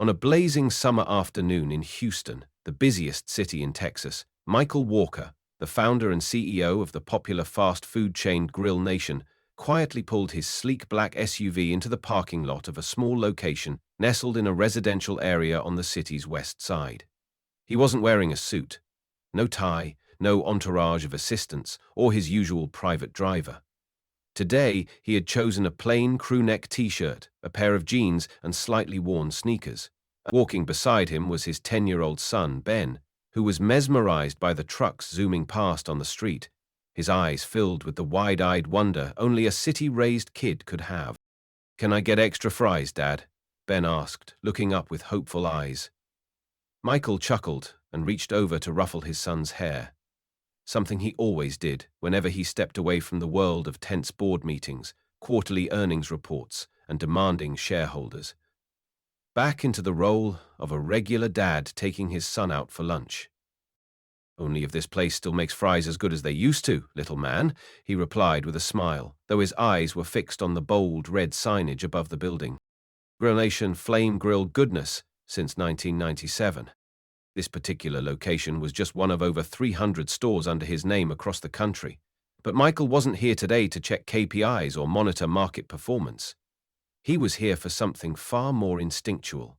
On a blazing summer afternoon in Houston, the busiest city in Texas, Michael Walker, the founder and CEO of the popular fast food chain GrillNation, quietly pulled his sleek black SUV into the parking lot of a small location nestled in a residential area on the city's west side. He wasn't wearing a suit. No tie, no entourage of assistants, or his usual private driver. Today, he had chosen a plain crewneck t-shirt, a pair of jeans, and slightly worn sneakers. Walking beside him was his 10-year-old son, Ben, who was mesmerized by the trucks zooming past on the street, his eyes filled with the wide-eyed wonder only a city-raised kid could have. "Can I get extra fries, Dad?" Ben asked, looking up with hopeful eyes. Michael chuckled and reached over to ruffle his son's hair, something he always did whenever he stepped away from the world of tense board meetings, quarterly earnings reports, and demanding shareholders. Back into the role of a regular dad taking his son out for lunch. "Only if this place still makes fries as good as they used to, little man," he replied with a smile, though his eyes were fixed on the bold red signage above the building. GrillNation Flame Grill Goodness since 1997. This particular location was just one of over 300 stores under his name across the country. But Michael wasn't here today to check KPIs or monitor market performance. He was here for something far more instinctual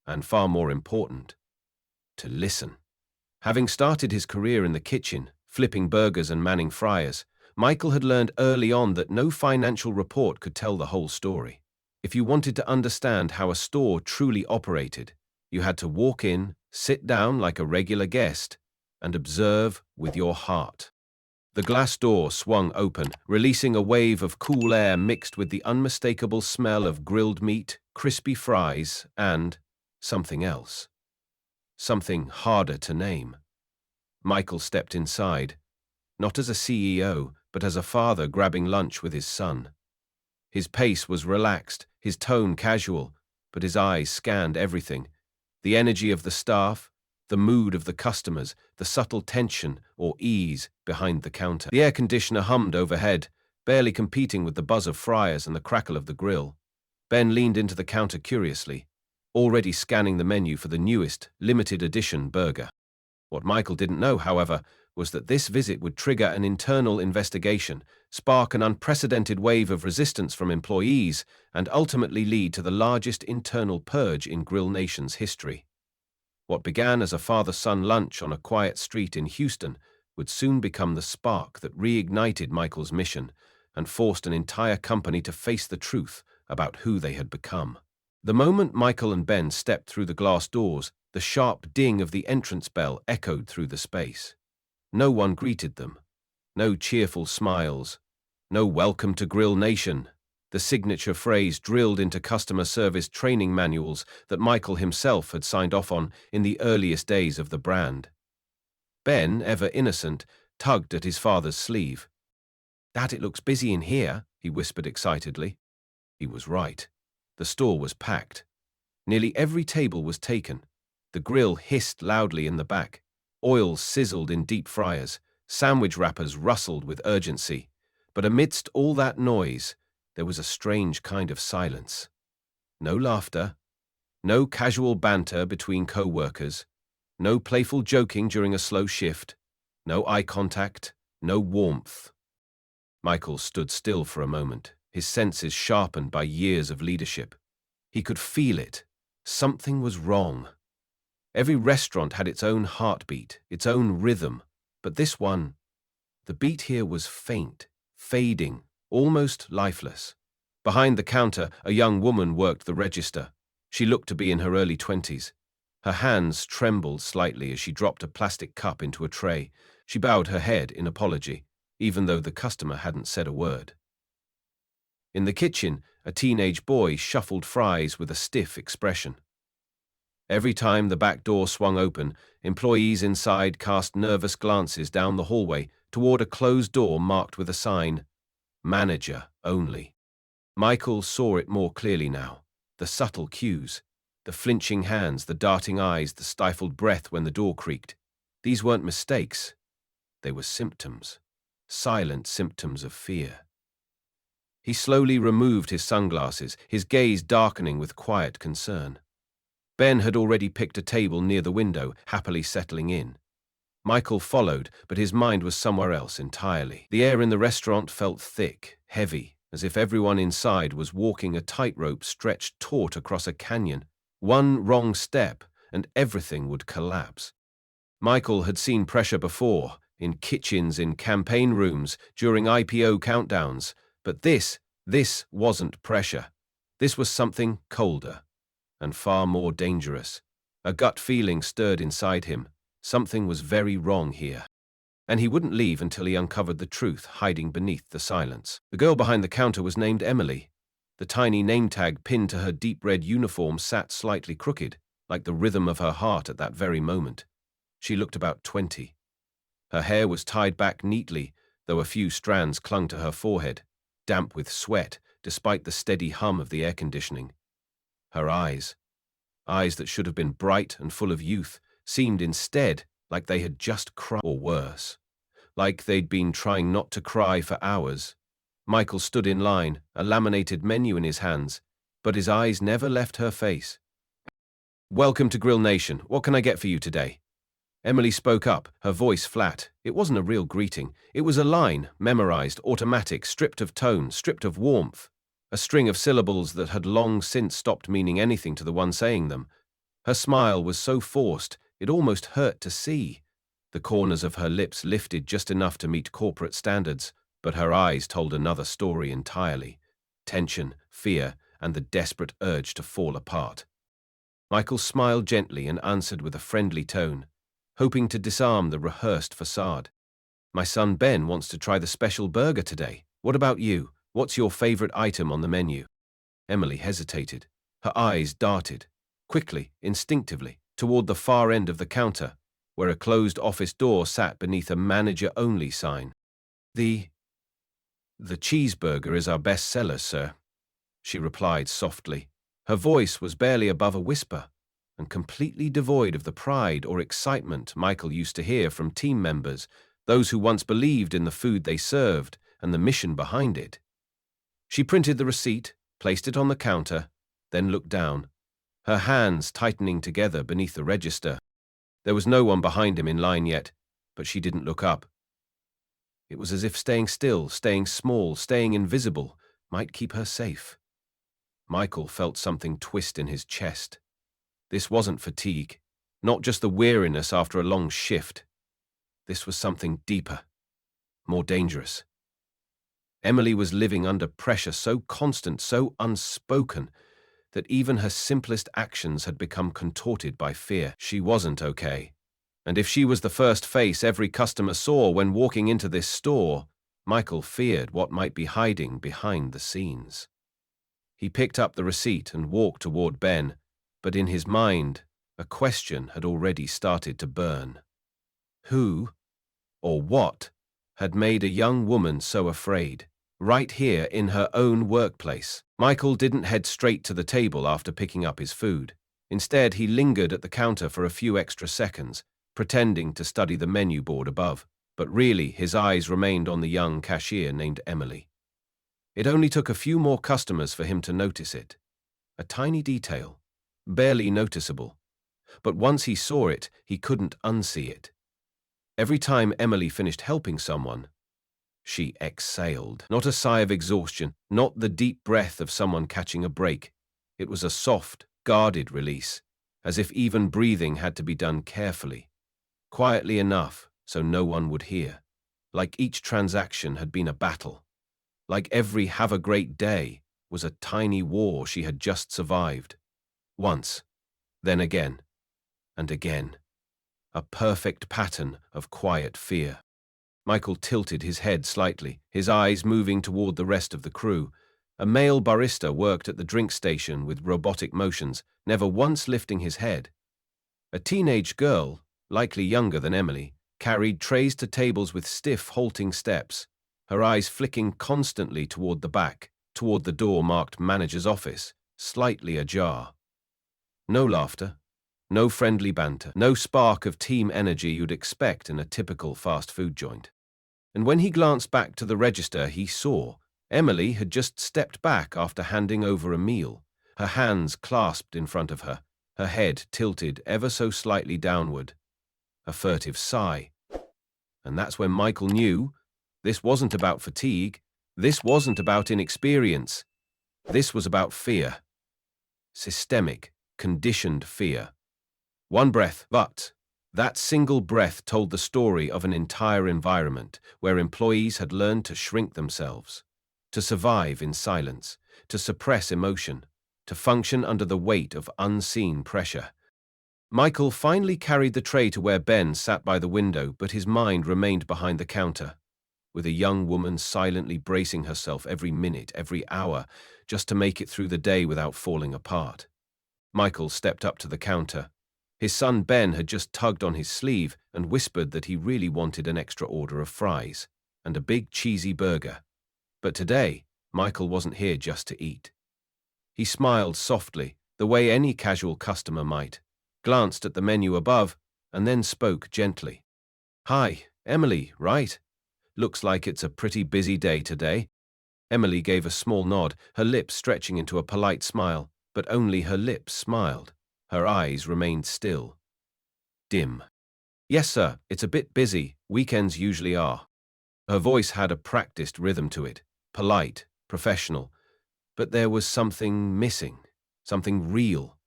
and far more important: to listen. Having started his career in the kitchen, flipping burgers and manning fryers, Michael had learned early on that no financial report could tell the whole story. If you wanted to understand how a store truly operated, you had to walk in, sit down like a regular guest, and observe with your heart. The glass door swung open, releasing a wave of cool air mixed with the unmistakable smell of grilled meat, crispy fries, and something else. Something harder to name. Michael stepped inside, not as a CEO, but as a father grabbing lunch with his son. His pace was relaxed, his tone casual, but his eyes scanned everything. The energy of the staff, the mood of the customers, the subtle tension or ease behind the counter. The air conditioner hummed overhead, barely competing with the buzz of fryers and the crackle of the grill. Ben leaned into the counter curiously, already scanning the menu for the newest, limited edition burger. What Michael didn't know, however, was that this visit would trigger an internal investigation, spark an unprecedented wave of resistance from employees, and ultimately lead to the largest internal purge in GrillNation's history. What began as a father-son lunch on a quiet street in Houston would soon become the spark that reignited Michael's mission and forced an entire company to face the truth about who they had become. The moment Michael and Ben stepped through the glass doors, the sharp ding of the entrance bell echoed through the space. No one greeted them. No cheerful smiles. No "Welcome to GrillNation," the signature phrase drilled into customer service training manuals that Michael himself had signed off on in the earliest days of the brand. Ben, ever innocent, tugged at his father's sleeve. "Dad, it looks busy in here," he whispered excitedly. He was right. The store was packed. Nearly every table was taken. The grill hissed loudly in the back. Oil sizzled in deep fryers. Sandwich wrappers rustled with urgency. But amidst all that noise, there was a strange kind of silence. No laughter. No casual banter between co-workers. No playful joking during a slow shift. No eye contact. No warmth. Michael stood still for a moment, his senses sharpened by years of leadership. He could feel it. Something was wrong. Every restaurant had its own heartbeat, its own rhythm, but this one, the beat here was faint, fading, almost lifeless. Behind the counter, a young woman worked the register. She looked to be in her early 20s. Her hands trembled slightly as she dropped a plastic cup into a tray. She bowed her head in apology, even though the customer hadn't said a word. In the kitchen, a teenage boy shuffled fries with a stiff expression. Every time the back door swung open, employees inside cast nervous glances down the hallway toward a closed door marked with a sign, "Manager Only." Michael saw it more clearly now. The subtle cues, the flinching hands, the darting eyes, the stifled breath when the door creaked. These weren't mistakes. They were symptoms, silent symptoms of fear. He slowly removed his sunglasses, his gaze darkening with quiet concern. Ben had already picked a table near the window, happily settling in. Michael followed, but his mind was somewhere else entirely. The air in the restaurant felt thick, heavy, as if everyone inside was walking a tightrope stretched taut across a canyon. One wrong step, and everything would collapse. Michael had seen pressure before, in kitchens, in campaign rooms, during IPO countdowns, but this wasn't pressure. This was something colder and far more dangerous. A gut feeling stirred inside him. Something was very wrong here. And he wouldn't leave until he uncovered the truth hiding beneath the silence. The girl behind the counter was named Emily. The tiny name tag pinned to her deep red uniform sat slightly crooked, like the rhythm of her heart at that very moment. She looked about 20. Her hair was tied back neatly, though a few strands clung to her forehead, damp with sweat, despite the steady hum of the air conditioning. Her eyes that should have been bright and full of youth, seemed instead like they had just cried, or worse, like they'd been trying not to cry for hours. Michael stood in line, a laminated menu in his hands, but his eyes never left her face. "Welcome to GrillNation. What can I get for you today?" Emily spoke up, her voice flat. It wasn't a real greeting. It was a line, memorized, automatic, stripped of tone, stripped of warmth. A string of syllables that had long since stopped meaning anything to the one saying them. Her smile was so forced, it almost hurt to see. The corners of her lips lifted just enough to meet corporate standards, but her eyes told another story entirely. Tension, fear, and the desperate urge to fall apart. Michael smiled gently and answered with a friendly tone, hoping to disarm the rehearsed facade. "My son Ben wants to try the special burger today. What about you? What's your favorite item on the menu?" Emily hesitated. Her eyes darted, quickly, instinctively, toward the far end of the counter, where a closed office door sat beneath a manager-only sign. The cheeseburger is our best seller, sir," she replied softly. Her voice was barely above a whisper, and completely devoid of the pride or excitement Michael used to hear from team members, those who once believed in the food they served and the mission behind it. She printed the receipt, placed it on the counter, then looked down, her hands tightening together beneath the register. There was no one behind him in line yet, but she didn't look up. It was as if staying still, staying small, staying invisible might keep her safe. Michael felt something twist in his chest. This wasn't fatigue, not just the weariness after a long shift. This was something deeper, more dangerous. Emily was living under pressure so constant, so unspoken, that even her simplest actions had become contorted by fear. She wasn't okay. And if she was the first face every customer saw when walking into this store, Michael feared what might be hiding behind the scenes. He picked up the receipt and walked toward Ben, but in his mind, a question had already started to burn. Who, or what, had made a young woman so afraid, right here in her own workplace? Michael didn't head straight to the table after picking up his food. Instead, he lingered at the counter for a few extra seconds, pretending to study the menu board above, but really his eyes remained on the young cashier named Emily. It only took a few more customers for him to notice it. A tiny detail, barely noticeable, but once he saw it, he couldn't unsee it. Every time Emily finished helping someone, she exhaled. Not a sigh of exhaustion, not the deep breath of someone catching a break. It was a soft, guarded release, as if even breathing had to be done carefully, quietly enough so no one would hear. Like each transaction had been a battle. Like every have a great day was a tiny war she had just survived. Once, then again, and again. A perfect pattern of quiet fear. Michael tilted his head slightly, his eyes moving toward the rest of the crew. A male barista worked at the drink station with robotic motions, never once lifting his head. A teenage girl, likely younger than Emily, carried trays to tables with stiff, halting steps, her eyes flicking constantly toward the back, toward the door marked manager's office, slightly ajar. No laughter, no friendly banter, no spark of team energy you'd expect in a typical fast food joint. And when he glanced back to the register, he saw Emily had just stepped back after handing over a meal, her hands clasped in front of her, her head tilted ever so slightly downward. A furtive sigh. And that's when Michael knew this wasn't about fatigue. This wasn't about inexperience. This was about fear. Systemic, conditioned fear. One breath, but that single breath told the story of an entire environment where employees had learned to shrink themselves, to survive in silence, to suppress emotion, to function under the weight of unseen pressure. Michael finally carried the tray to where Ben sat by the window, but his mind remained behind the counter, with a young woman silently bracing herself every minute, every hour, just to make it through the day without falling apart. Michael stepped up to the counter. His son Ben had just tugged on his sleeve and whispered that he really wanted an extra order of fries and a big cheesy burger. But today, Michael wasn't here just to eat. He smiled softly, the way any casual customer might, glanced at the menu above, and then spoke gently. "Hi, Emily, right? Looks like it's a pretty busy day today." Emily gave a small nod, her lips stretching into a polite smile, but only her lips smiled. Her eyes remained still. Dim. "Yes, sir, it's a bit busy. Weekends usually are." Her voice had a practiced rhythm to it, polite, professional, but there was something missing, something real.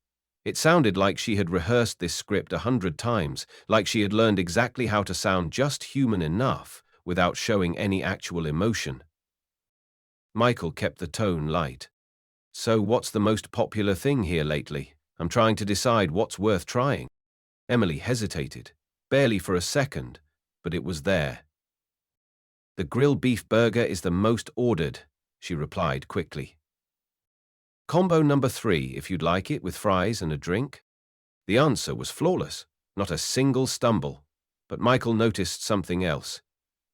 It sounded like she had rehearsed this script 100 times, like she had learned exactly how to sound just human enough without showing any actual emotion. Michael kept the tone light. "So what's the most popular thing here lately? I'm trying to decide what's worth trying." Emily hesitated, barely for a second, but it was there. "The grilled beef burger is the most ordered," she replied quickly. "Combo number 3, if you'd like it, with fries and a drink." The answer was flawless, not a single stumble. But Michael noticed something else,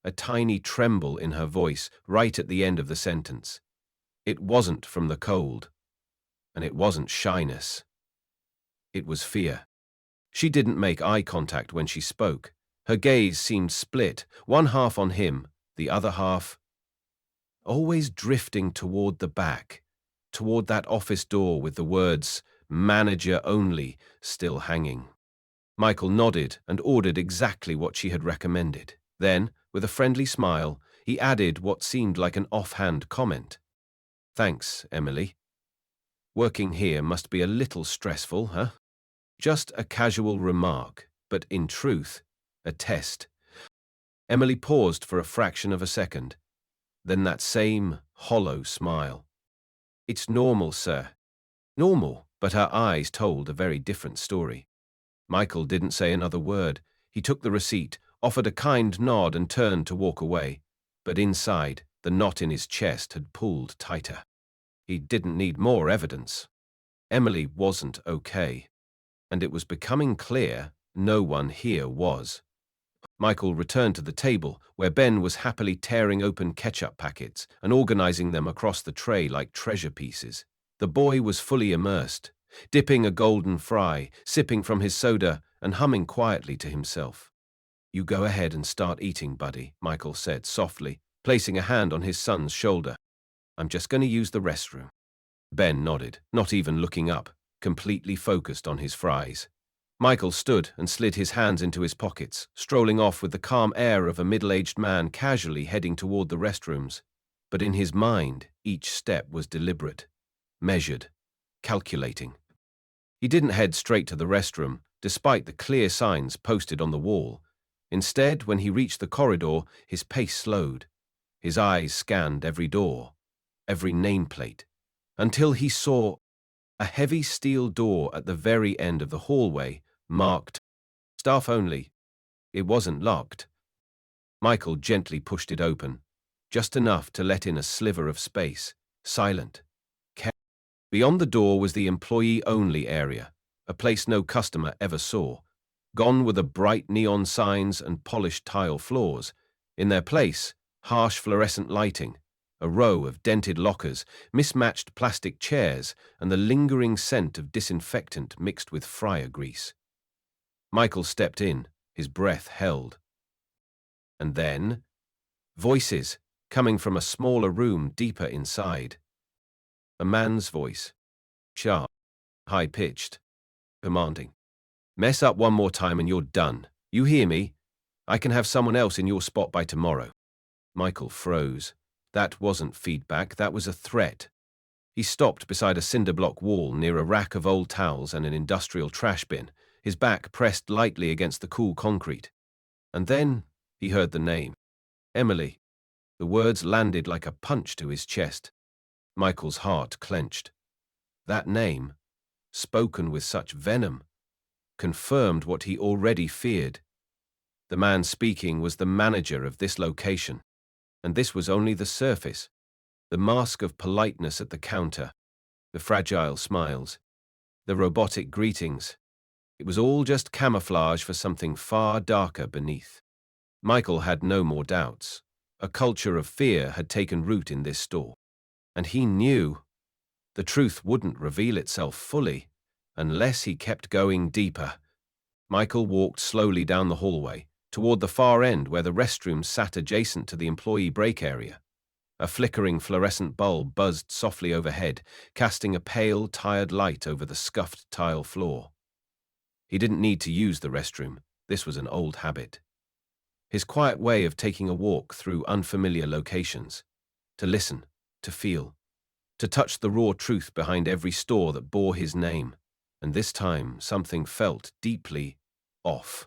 a tiny tremble in her voice right at the end of the sentence. It wasn't from the cold, and it wasn't shyness. It was fear. She didn't make eye contact when she spoke. Her gaze seemed split, one half on him, the other half always drifting toward the back, toward that office door with the words "manager only" still hanging. Michael nodded and ordered exactly what she had recommended. Then, with a friendly smile, he added what seemed like an offhand comment. "Thanks, Emily. Working here must be a little stressful, huh?" Just a casual remark, but in truth, a test. Emily paused for a fraction of a second, then that same hollow smile. "It's normal, sir." Normal, but her eyes told a very different story. Michael didn't say another word. He took the receipt, offered a kind nod, and turned to walk away. But inside, the knot in his chest had pulled tighter. He didn't need more evidence. Emily wasn't okay, and it was becoming clear no one here was. Michael returned to the table, where Ben was happily tearing open ketchup packets and organizing them across the tray like treasure pieces. The boy was fully immersed, dipping a golden fry, sipping from his soda, and humming quietly to himself. "You go ahead and start eating, buddy," Michael said softly, placing a hand on his son's shoulder. "I'm just going to use the restroom." Ben nodded, not even looking up, completely focused on his fries. Michael stood and slid his hands into his pockets, strolling off with the calm air of a middle-aged man casually heading toward the restrooms. But in his mind, each step was deliberate, measured, calculating. He didn't head straight to the restroom, despite the clear signs posted on the wall. Instead, when he reached the corridor, his pace slowed. His eyes scanned every door, every nameplate, until he saw a heavy steel door at the very end of the hallway, marked "Staff Only." It wasn't locked. Michael gently pushed it open, just enough to let in a sliver of space, silent. Beyond the door was the employee-only area, a place no customer ever saw. Gone were the bright neon signs and polished tile floors. In their place, harsh fluorescent lighting, a row of dented lockers, mismatched plastic chairs, and the lingering scent of disinfectant mixed with fryer grease. Michael stepped in, his breath held. And then, voices coming from a smaller room deeper inside. A man's voice, sharp, high-pitched. demanding. Mess up one more time and you're done. You hear me? I can have someone else in your spot by tomorrow. Michael froze. That wasn't feedback, that was a threat. He stopped beside a cinder block wall near a rack of old towels and an industrial trash bin, his back pressed lightly against the cool concrete. And then he heard the name. Emily. The words landed like a punch to his chest. Michael's heart clenched. That name, spoken with such venom, confirmed what he already feared. The man speaking was the manager of this location. And this was only the surface. The mask of politeness at the counter, the fragile smiles, the robotic greetings. It was all just camouflage for something far darker beneath. Michael had no more doubts. A culture of fear had taken root in this store. And he knew the truth wouldn't reveal itself fully unless he kept going deeper. Michael walked slowly down the hallway, toward the far end where the restrooms sat adjacent to the employee break area. A flickering fluorescent bulb buzzed softly overhead, casting a pale, tired light over the scuffed tile floor. He didn't need to use the restroom. This was an old habit. His quiet way of taking a walk through unfamiliar locations. To listen, to feel, to touch the raw truth behind every store that bore his name. And this time, something felt deeply off.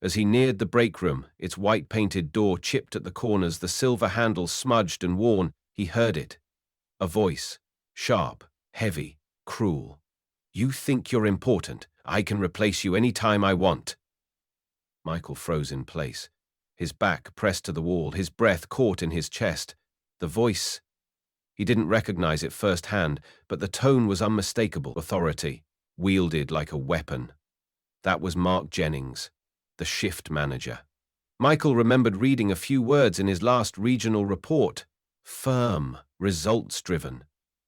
As he neared the break room, its white-painted door chipped at the corners, the silver handle smudged and worn, he heard it. A voice, sharp, heavy, cruel. You think you're important. I can replace you any time I want. Michael froze in place, his back pressed to the wall, his breath caught in his chest. The voice, he didn't recognize it firsthand, but the tone was unmistakable. Authority, wielded like a weapon. That was Mark Jennings, the shift manager. Michael remembered reading a few words in his last regional report. Firm, results-driven.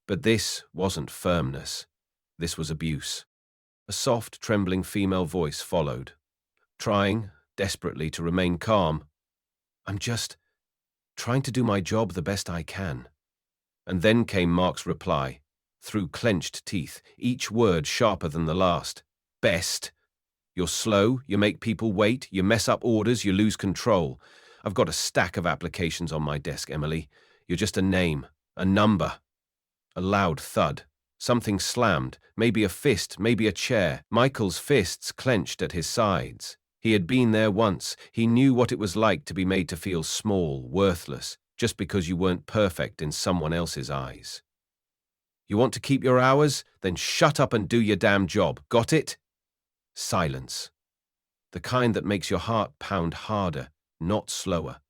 But this wasn't firmness. This was abuse. A soft, trembling female voice followed, trying, desperately, to remain calm. I'm just trying to do my job the best I can. And then came Mark's reply, through clenched teeth, each word sharper than the last. Best. You're slow, you make people wait, you mess up orders, you lose control. I've got a stack of applications on my desk, Emily. You're just a name, a number. A loud thud. Something slammed, maybe a fist, maybe a chair. Michael's fists clenched at his sides. He had been there once. He knew what it was like to be made to feel small, worthless, just because you weren't perfect in someone else's eyes. You want to keep your hours? Then shut up and do your damn job. Got it? Silence. The kind that makes your heart pound harder, not slower.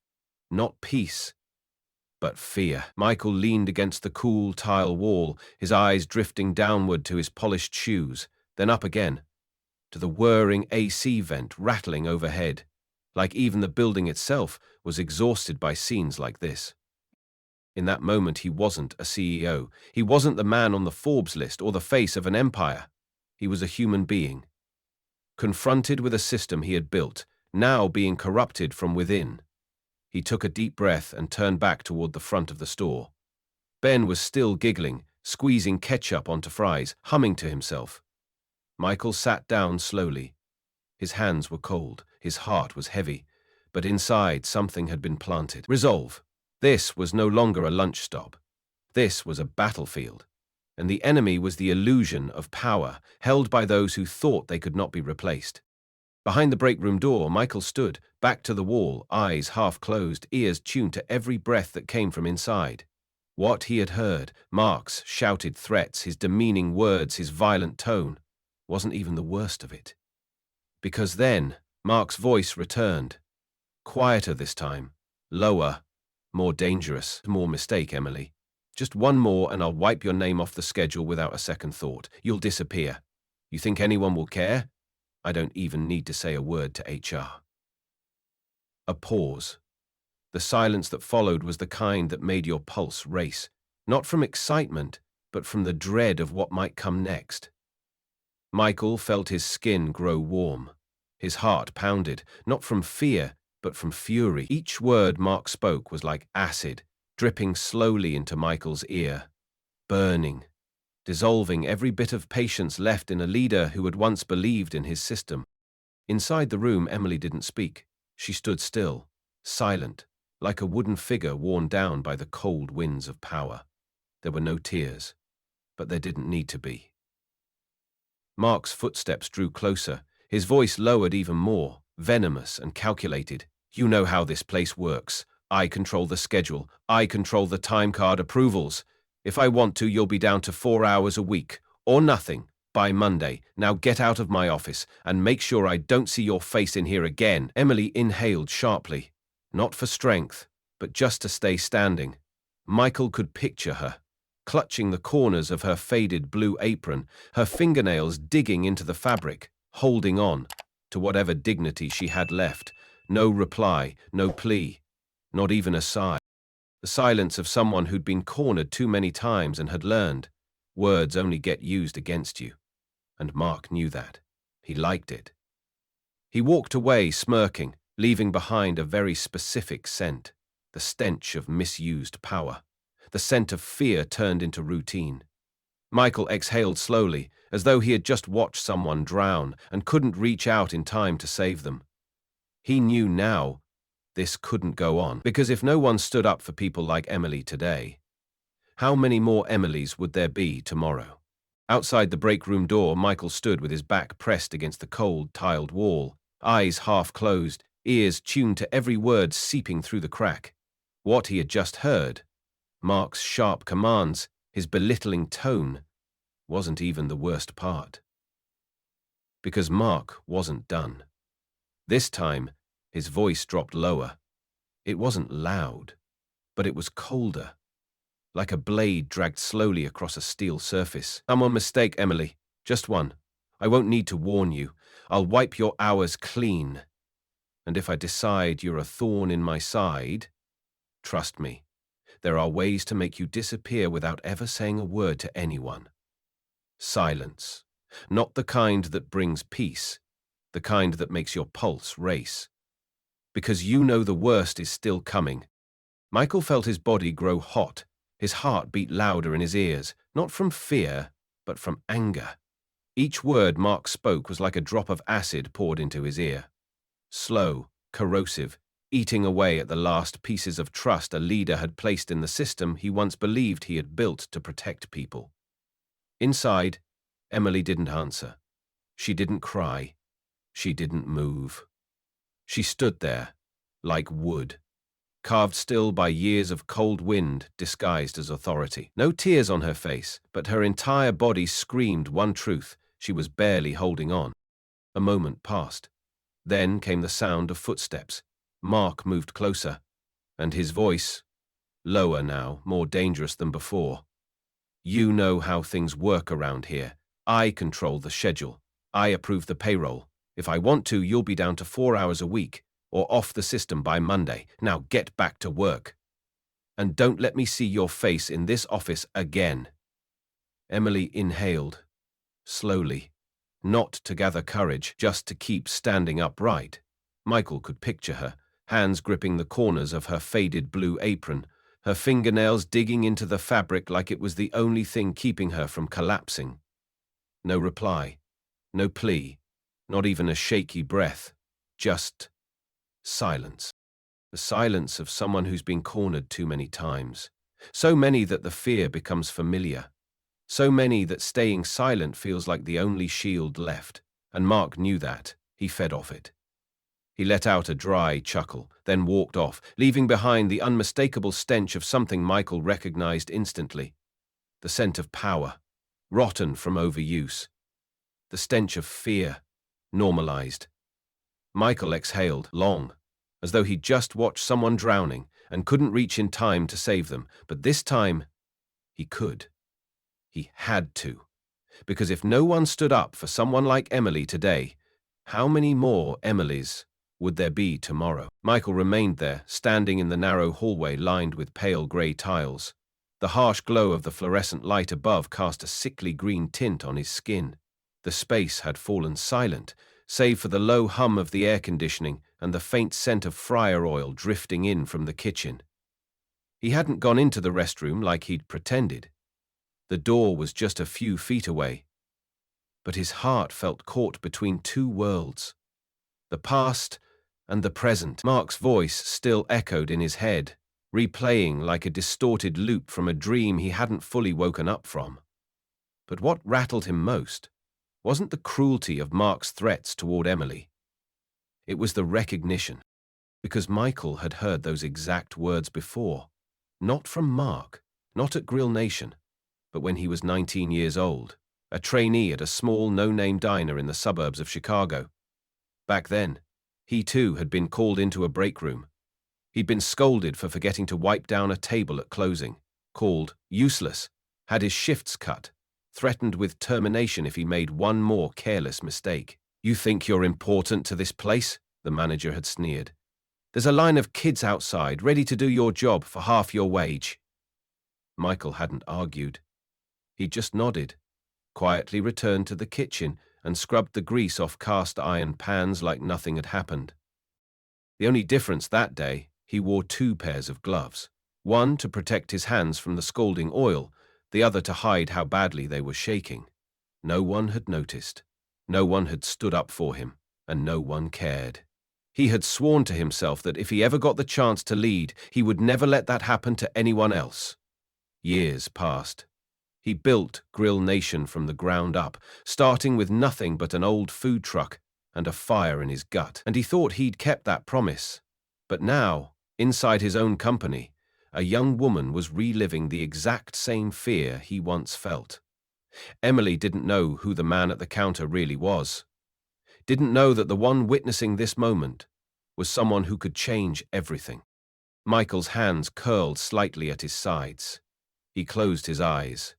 Not peace, but fear. Michael leaned against the cool tile wall, his eyes drifting downward to his polished shoes, then up again, to the whirring AC vent rattling overhead, like even the building itself was exhausted by scenes like this. In that moment, he wasn't a CEO. He wasn't the man on the Forbes list or the face of an empire. He was a human being, confronted with a system he had built, now being corrupted from within. He took a deep breath and turned back toward the front of the store. Ben was still giggling, squeezing ketchup onto fries, humming to himself. Michael sat down slowly. His hands were cold, his heart was heavy, but inside something had been planted. Resolve. This was no longer a lunch stop. This was a battlefield. And the enemy was the illusion of power held by those who thought they could not be replaced. Behind the break room door, Michael stood, back to the wall, eyes half closed, ears tuned to every breath that came from inside. What he had heard, Mark's shouted threats, his demeaning words, his violent tone, wasn't even the worst of it. Because then, Mark's voice returned. Quieter this time, lower, more dangerous. More mistake, Emily. Just one more and I'll wipe your name off the schedule without a second thought. You'll disappear. You think anyone will care? I don't even need to say a word to HR. A pause. The silence that followed was the kind that made your pulse race, not from excitement, but from the dread of what might come next. Michael felt his skin grow warm. His heart pounded, not from fear, but from fury. Each word Mark spoke was like acid, dripping slowly into Michael's ear. Burning, dissolving every bit of patience left in a leader who had once believed in his system. Inside the room, Emily didn't speak. She stood still, silent, like a wooden figure worn down by the cold winds of power. There were no tears, but there didn't need to be. Mark's footsteps drew closer, his voice lowered even more, venomous and calculated. "You know how this place works. I control the schedule. I control the time card approvals. If I want to, you'll be down to 4 hours a week, or nothing, by Monday. Now get out of my office, and make sure I don't see your face in here again." Emily inhaled sharply, not for strength, but just to stay standing. Michael could picture her, clutching the corners of her faded blue apron, her fingernails digging into the fabric, holding on to whatever dignity she had left. No reply, no plea, not even a sigh. The silence of someone who'd been cornered too many times and had learned, words only get used against you. And Mark knew that. He liked it. He walked away smirking, leaving behind a very specific scent, the stench of misused power. The scent of fear turned into routine. Michael exhaled slowly, as though he had just watched someone drown and couldn't reach out in time to save them. He knew now this couldn't go on, because if no one stood up for people like Emily today, how many more Emilys would there be tomorrow? Outside the break room door, Michael stood with his back pressed against the cold, tiled wall, eyes half closed, ears tuned to every word seeping through the crack. What he had just heard, Mark's sharp commands, his belittling tone, wasn't even the worst part. Because Mark wasn't done. This time, his voice dropped lower. It wasn't loud, but it was colder, like a blade dragged slowly across a steel surface. "Someone mistake, Emily. Just one. I won't need to warn you. I'll wipe your hours clean. And if I decide you're a thorn in my side, trust me, there are ways to make you disappear without ever saying a word to anyone." Silence. Not the kind that brings peace, the kind that makes your pulse race. Because you know the worst is still coming. Michael felt his body grow hot, his heart beat louder in his ears, not from fear, but from anger. Each word Mark spoke was like a drop of acid poured into his ear. Slow, corrosive, eating away at the last pieces of trust a leader had placed in the system he once believed he had built to protect people. Inside, Emily didn't answer. She didn't cry. She didn't move. She stood there, like wood, carved still by years of cold wind disguised as authority. No tears on her face, but her entire body screamed one truth: she was barely holding on. A moment passed. Then came the sound of footsteps. Mark moved closer, and his voice, lower now, more dangerous than before. "You know how things work around here. I control the schedule. I approve the payroll. If I want to, you'll be down to 4 hours a week, or off the system by Monday. Now get back to work. And don't let me see your face in this office again." Emily inhaled, slowly, not to gather courage, just to keep standing upright. Michael could picture her, hands gripping the corners of her faded blue apron, her fingernails digging into the fabric like it was the only thing keeping her from collapsing. No reply, no plea, not even a shaky breath, just silence. The silence of someone who's been cornered too many times. So many that the fear becomes familiar. So many that staying silent feels like the only shield left. And Mark knew that. He fed off it. He let out a dry chuckle, then walked off, leaving behind the unmistakable stench of something Michael recognized instantly. The scent of power, rotten from overuse. The stench of fear, normalized. Michael exhaled, long, as though he'd just watched someone drowning and couldn't reach in time to save them. But this time, he could. He had to. Because if no one stood up for someone like Emily today, how many more Emilys would there be tomorrow? Michael remained there, standing in the narrow hallway lined with pale grey tiles. The harsh glow of the fluorescent light above cast a sickly green tint on his skin. The space had fallen silent, save for the low hum of the air conditioning and the faint scent of fryer oil drifting in from the kitchen. He hadn't gone into the restroom like he'd pretended. The door was just a few feet away, but his heart felt caught between two worlds, the past and the present. Mark's voice still echoed in his head, replaying like a distorted loop from a dream he hadn't fully woken up from. But what rattled him most wasn't the cruelty of Mark's threats toward Emily. It was the recognition, because Michael had heard those exact words before, not from Mark, not at GrillNation, but when he was 19 years old, a trainee at a small no-name diner in the suburbs of Chicago. Back then, he too had been called into a break room. He'd been scolded for forgetting to wipe down a table at closing, called useless, had his shifts cut, threatened with termination if he made one more careless mistake. "You think you're important to this place?" the manager had sneered. "There's a line of kids outside ready to do your job for half your wage." Michael hadn't argued. He just nodded, quietly returned to the kitchen and scrubbed the grease off cast iron pans like nothing had happened. The only difference that day, he wore 2 pairs of gloves, one to protect his hands from the scalding oil, the other to hide how badly they were shaking. No one had noticed. No one had stood up for him, and no one cared. He had sworn to himself that if he ever got the chance to lead, he would never let that happen to anyone else. Years passed. He built GrillNation from the ground up, starting with nothing but an old food truck and a fire in his gut, and he thought he'd kept that promise. But now, inside his own company, a young woman was reliving the exact same fear he once felt. Emily didn't know who the man at the counter really was. Didn't know that the one witnessing this moment was someone who could change everything. Michael's hands curled slightly at his sides. He closed his eyes.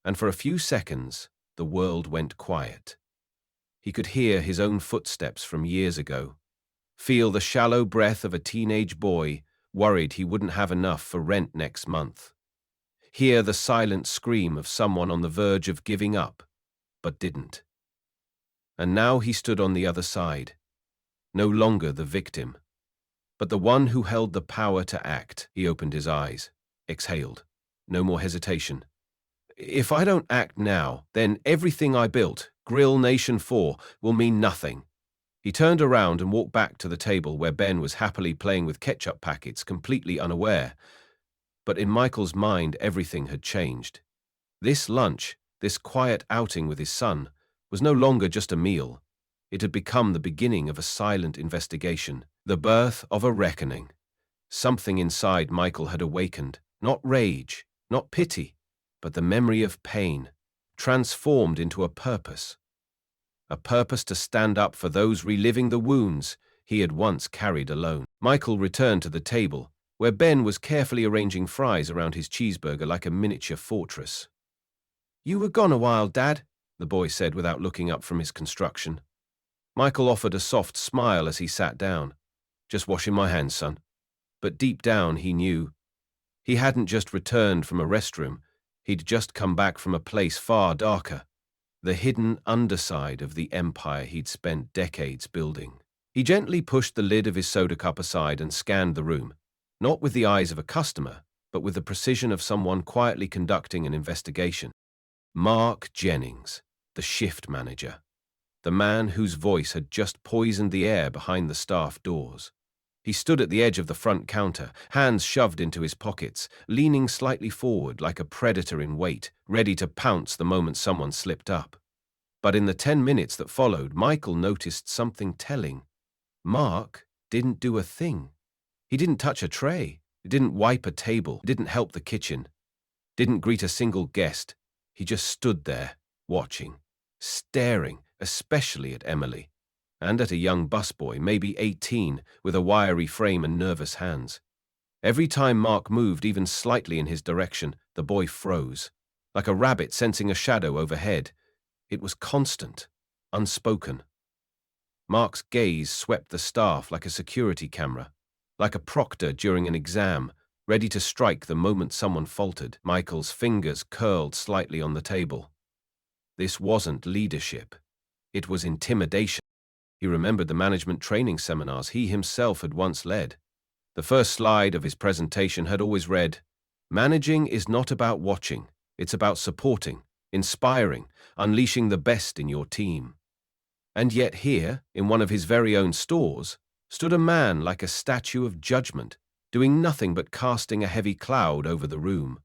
And for a few seconds, the world went quiet. He could hear his own footsteps from years ago, feel the shallow breath of a teenage boy worried he wouldn't have enough for rent next month, hear the silent scream of someone on the verge of giving up, but didn't. And now he stood on the other side, no longer the victim, but the one who held the power to act. He opened his eyes, exhaled. No more hesitation. "If I don't act now, then everything I built, GrillNation 4, will mean nothing." He turned around and walked back to the table where Ben was happily playing with ketchup packets, completely unaware. But in Michael's mind, everything had changed. This lunch, this quiet outing with his son, was no longer just a meal. It had become the beginning of a silent investigation, the birth of a reckoning. Something inside Michael had awakened, not rage, not pity, but the memory of pain, transformed into a purpose to stand up for those reliving the wounds he had once carried alone. Michael returned to the table, where Ben was carefully arranging fries around his cheeseburger like a miniature fortress. "You were gone a while, Dad," the boy said without looking up from his construction. Michael offered a soft smile as he sat down. "Just washing my hands, son." But deep down he knew he hadn't just returned from a restroom. He'd just come back from a place far darker, the hidden underside of the empire he'd spent decades building. He gently pushed the lid of his soda cup aside and scanned the room, not with the eyes of a customer, but with the precision of someone quietly conducting an investigation. Mark Jennings, the shift manager, the man whose voice had just poisoned the air behind the staff doors. He stood at the edge of the front counter, hands shoved into his pockets, leaning slightly forward like a predator in wait, ready to pounce the moment someone slipped up. But in the 10 minutes that followed, Michael noticed something telling. Mark didn't do a thing. He didn't touch a tray, didn't wipe a table, didn't help the kitchen, didn't greet a single guest. He just stood there, watching, staring, especially at Emily, and at a young busboy, maybe 18, with a wiry frame and nervous hands. Every time Mark moved even slightly in his direction, the boy froze, like a rabbit sensing a shadow overhead. It was constant, unspoken. Mark's gaze swept the staff like a security camera, like a proctor during an exam, ready to strike the moment someone faltered. Michael's fingers curled slightly on the table. This wasn't leadership. It was intimidation. He remembered the management training seminars he himself had once led. The first slide of his presentation had always read, "Managing is not about watching, It's about supporting, inspiring, unleashing the best in your team. And yet here, in one of his very own stores, stood a man like a statue of judgment, doing nothing but casting a heavy cloud over the room.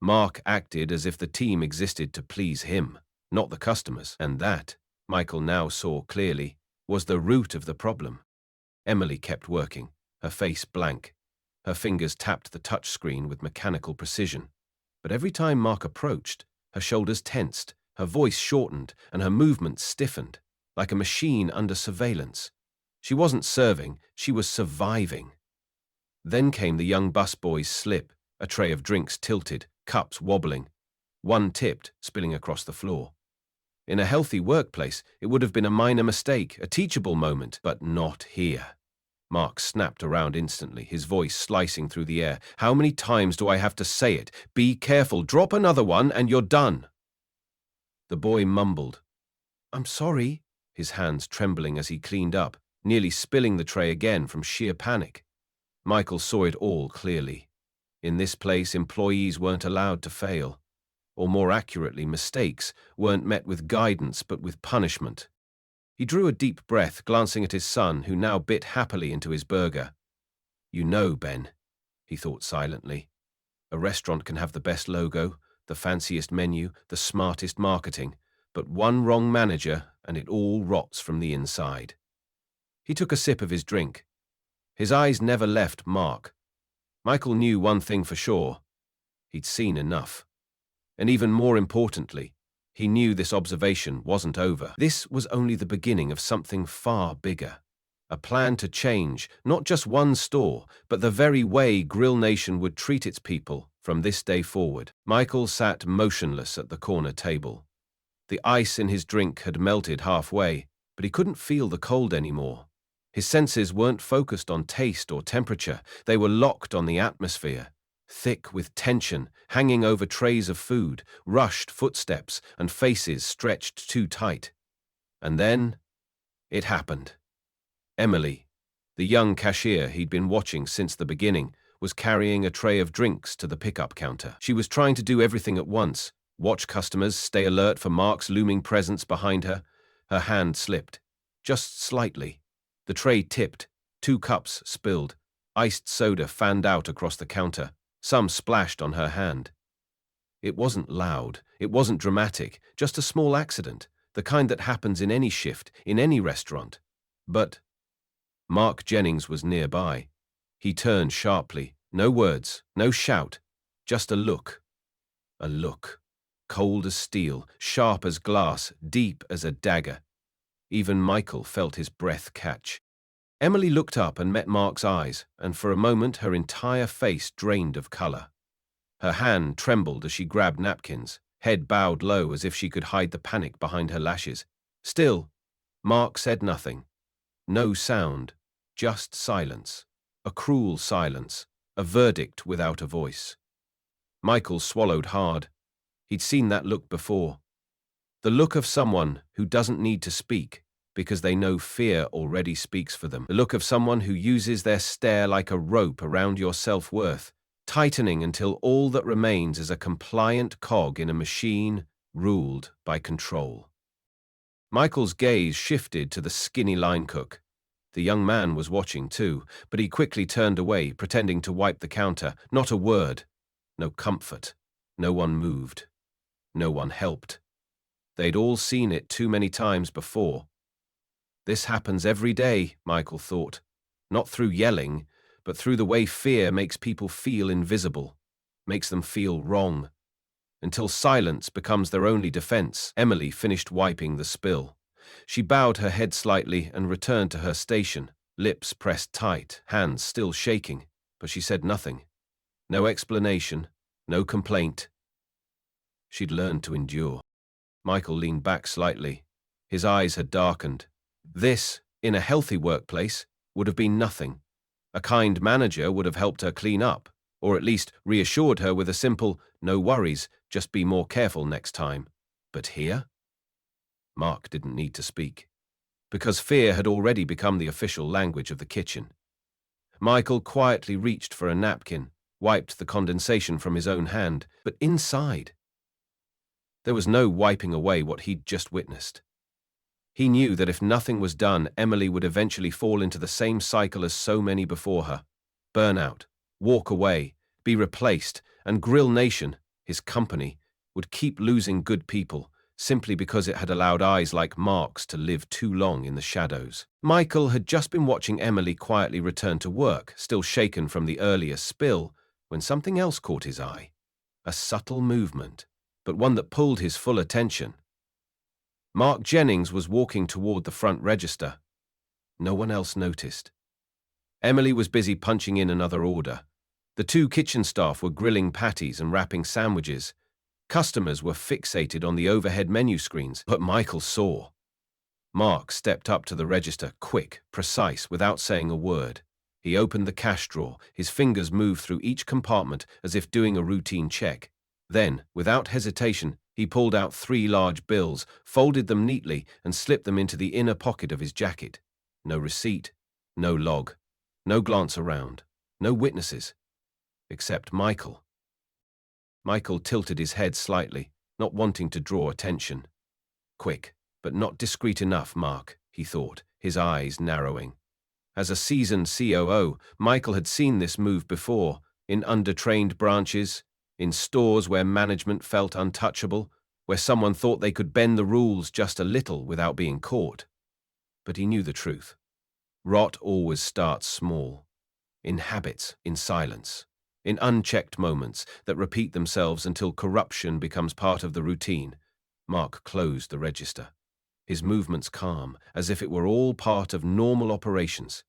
Mark acted as if the team existed to please him, not the customers, and that, Michael now saw clearly, was the root of the problem. Emily kept working, her face blank. Her fingers tapped the touchscreen with mechanical precision. But every time Mark approached, her shoulders tensed, her voice shortened, and her movements stiffened, like a machine under surveillance. She wasn't serving, she was surviving. Then came the young busboy's slip, a tray of drinks tilted, cups wobbling. One tipped, spilling across the floor. In a healthy workplace, it would have been a minor mistake, a teachable moment, but not here. Mark snapped around instantly, his voice slicing through the air. How many times do I have to say it? Be careful, drop another one and you're done. The boy mumbled, I'm sorry, his hands trembling as he cleaned up, nearly spilling the tray again from sheer panic. Michael saw it all clearly. In this place, employees weren't allowed to fail. Or more accurately, mistakes weren't met with guidance but with punishment. He drew a deep breath, glancing at his son, who now bit happily into his burger. You know, Ben, he thought silently, a restaurant can have the best logo, the fanciest menu, the smartest marketing, but one wrong manager and it all rots from the inside. He took a sip of his drink. His eyes never left Mark. Michael knew one thing for sure. He'd seen enough. And even more importantly, he knew this observation wasn't over. This was only the beginning of something far bigger. A plan to change, not just one store, but the very way GrillNation would treat its people from this day forward. Michael sat motionless at the corner table. The ice in his drink had melted halfway, but he couldn't feel the cold anymore. His senses weren't focused on taste or temperature, they were locked on the atmosphere. Thick with tension, hanging over trays of food, rushed footsteps, and faces stretched too tight. And then, it happened. Emily, the young cashier he'd been watching since the beginning, was carrying a tray of drinks to the pickup counter. She was trying to do everything at once, watch customers, stay alert for Mark's looming presence behind her. Her hand slipped, just slightly. The tray tipped, 2 cups spilled, iced soda fanned out across the counter. Some splashed on her hand. It wasn't loud, it wasn't dramatic, just a small accident, the kind that happens in any shift, in any restaurant. But Mark Jennings was nearby. He turned sharply, no words, no shout, just a look. A look. Cold as steel, sharp as glass, deep as a dagger. Even Michael felt his breath catch. Emily looked up and met Mark's eyes, and for a moment her entire face drained of color. Her hand trembled as she grabbed napkins, head bowed low as if she could hide the panic behind her lashes. Still, Mark said nothing. No sound, just silence. A cruel silence, a verdict without a voice. Michael swallowed hard. He'd seen that look before. The look of someone who doesn't need to speak, because they know fear already speaks for them. The look of someone who uses their stare like a rope around your self-worth, tightening until all that remains is a compliant cog in a machine ruled by control. Michael's gaze shifted to the skinny line cook. The young man was watching too, but he quickly turned away, pretending to wipe the counter. Not a word. No comfort. No one moved. No one helped. They'd all seen it too many times before. This happens every day, Michael thought. Not through yelling, but through the way fear makes people feel invisible, makes them feel wrong. Until silence becomes their only defense. Emily finished wiping the spill. She bowed her head slightly and returned to her station, lips pressed tight, hands still shaking, but she said nothing. No explanation, no complaint. She'd learned to endure. Michael leaned back slightly. His eyes had darkened. This, in a healthy workplace, would have been nothing. A kind manager would have helped her clean up, or at least reassured her with a simple, no worries, just be more careful next time. But here? Mark didn't need to speak, because fear had already become the official language of the kitchen. Michael quietly reached for a napkin, wiped the condensation from his own hand, but inside, There was no wiping away what he'd just witnessed. He knew that if nothing was done, Emily would eventually fall into the same cycle as so many before her. Burn out, walk away, be replaced, and GrillNation, his company, would keep losing good people simply because it had allowed eyes like Mark's to live too long in the shadows. Michael had just been watching Emily quietly return to work, still shaken from the earlier spill, when something else caught his eye. A subtle movement, but one that pulled his full attention. Mark Jennings was walking toward the front register. No one else noticed. Emily was busy punching in another order. The two kitchen staff were grilling patties and wrapping sandwiches. Customers were fixated on the overhead menu screens, but Michael saw. Mark stepped up to the register, quick, precise, without saying a word. He opened the cash drawer, his fingers moved through each compartment as if doing a routine check. Then, without hesitation, he pulled out 3 large bills, folded them neatly, and slipped them into the inner pocket of his jacket. No receipt, no log, no glance around, no witnesses, except Michael. Michael tilted his head slightly, not wanting to draw attention. Quick, but not discreet enough, Mark, he thought, his eyes narrowing. As a seasoned COO, Michael had seen this move before, in undertrained branches, in stores where management felt untouchable, where someone thought they could bend the rules just a little without being caught. But he knew the truth. Rot always starts small, in habits, in silence, in unchecked moments that repeat themselves until corruption becomes part of the routine. Mark closed the register, his movements calm, as if it were all part of normal operations.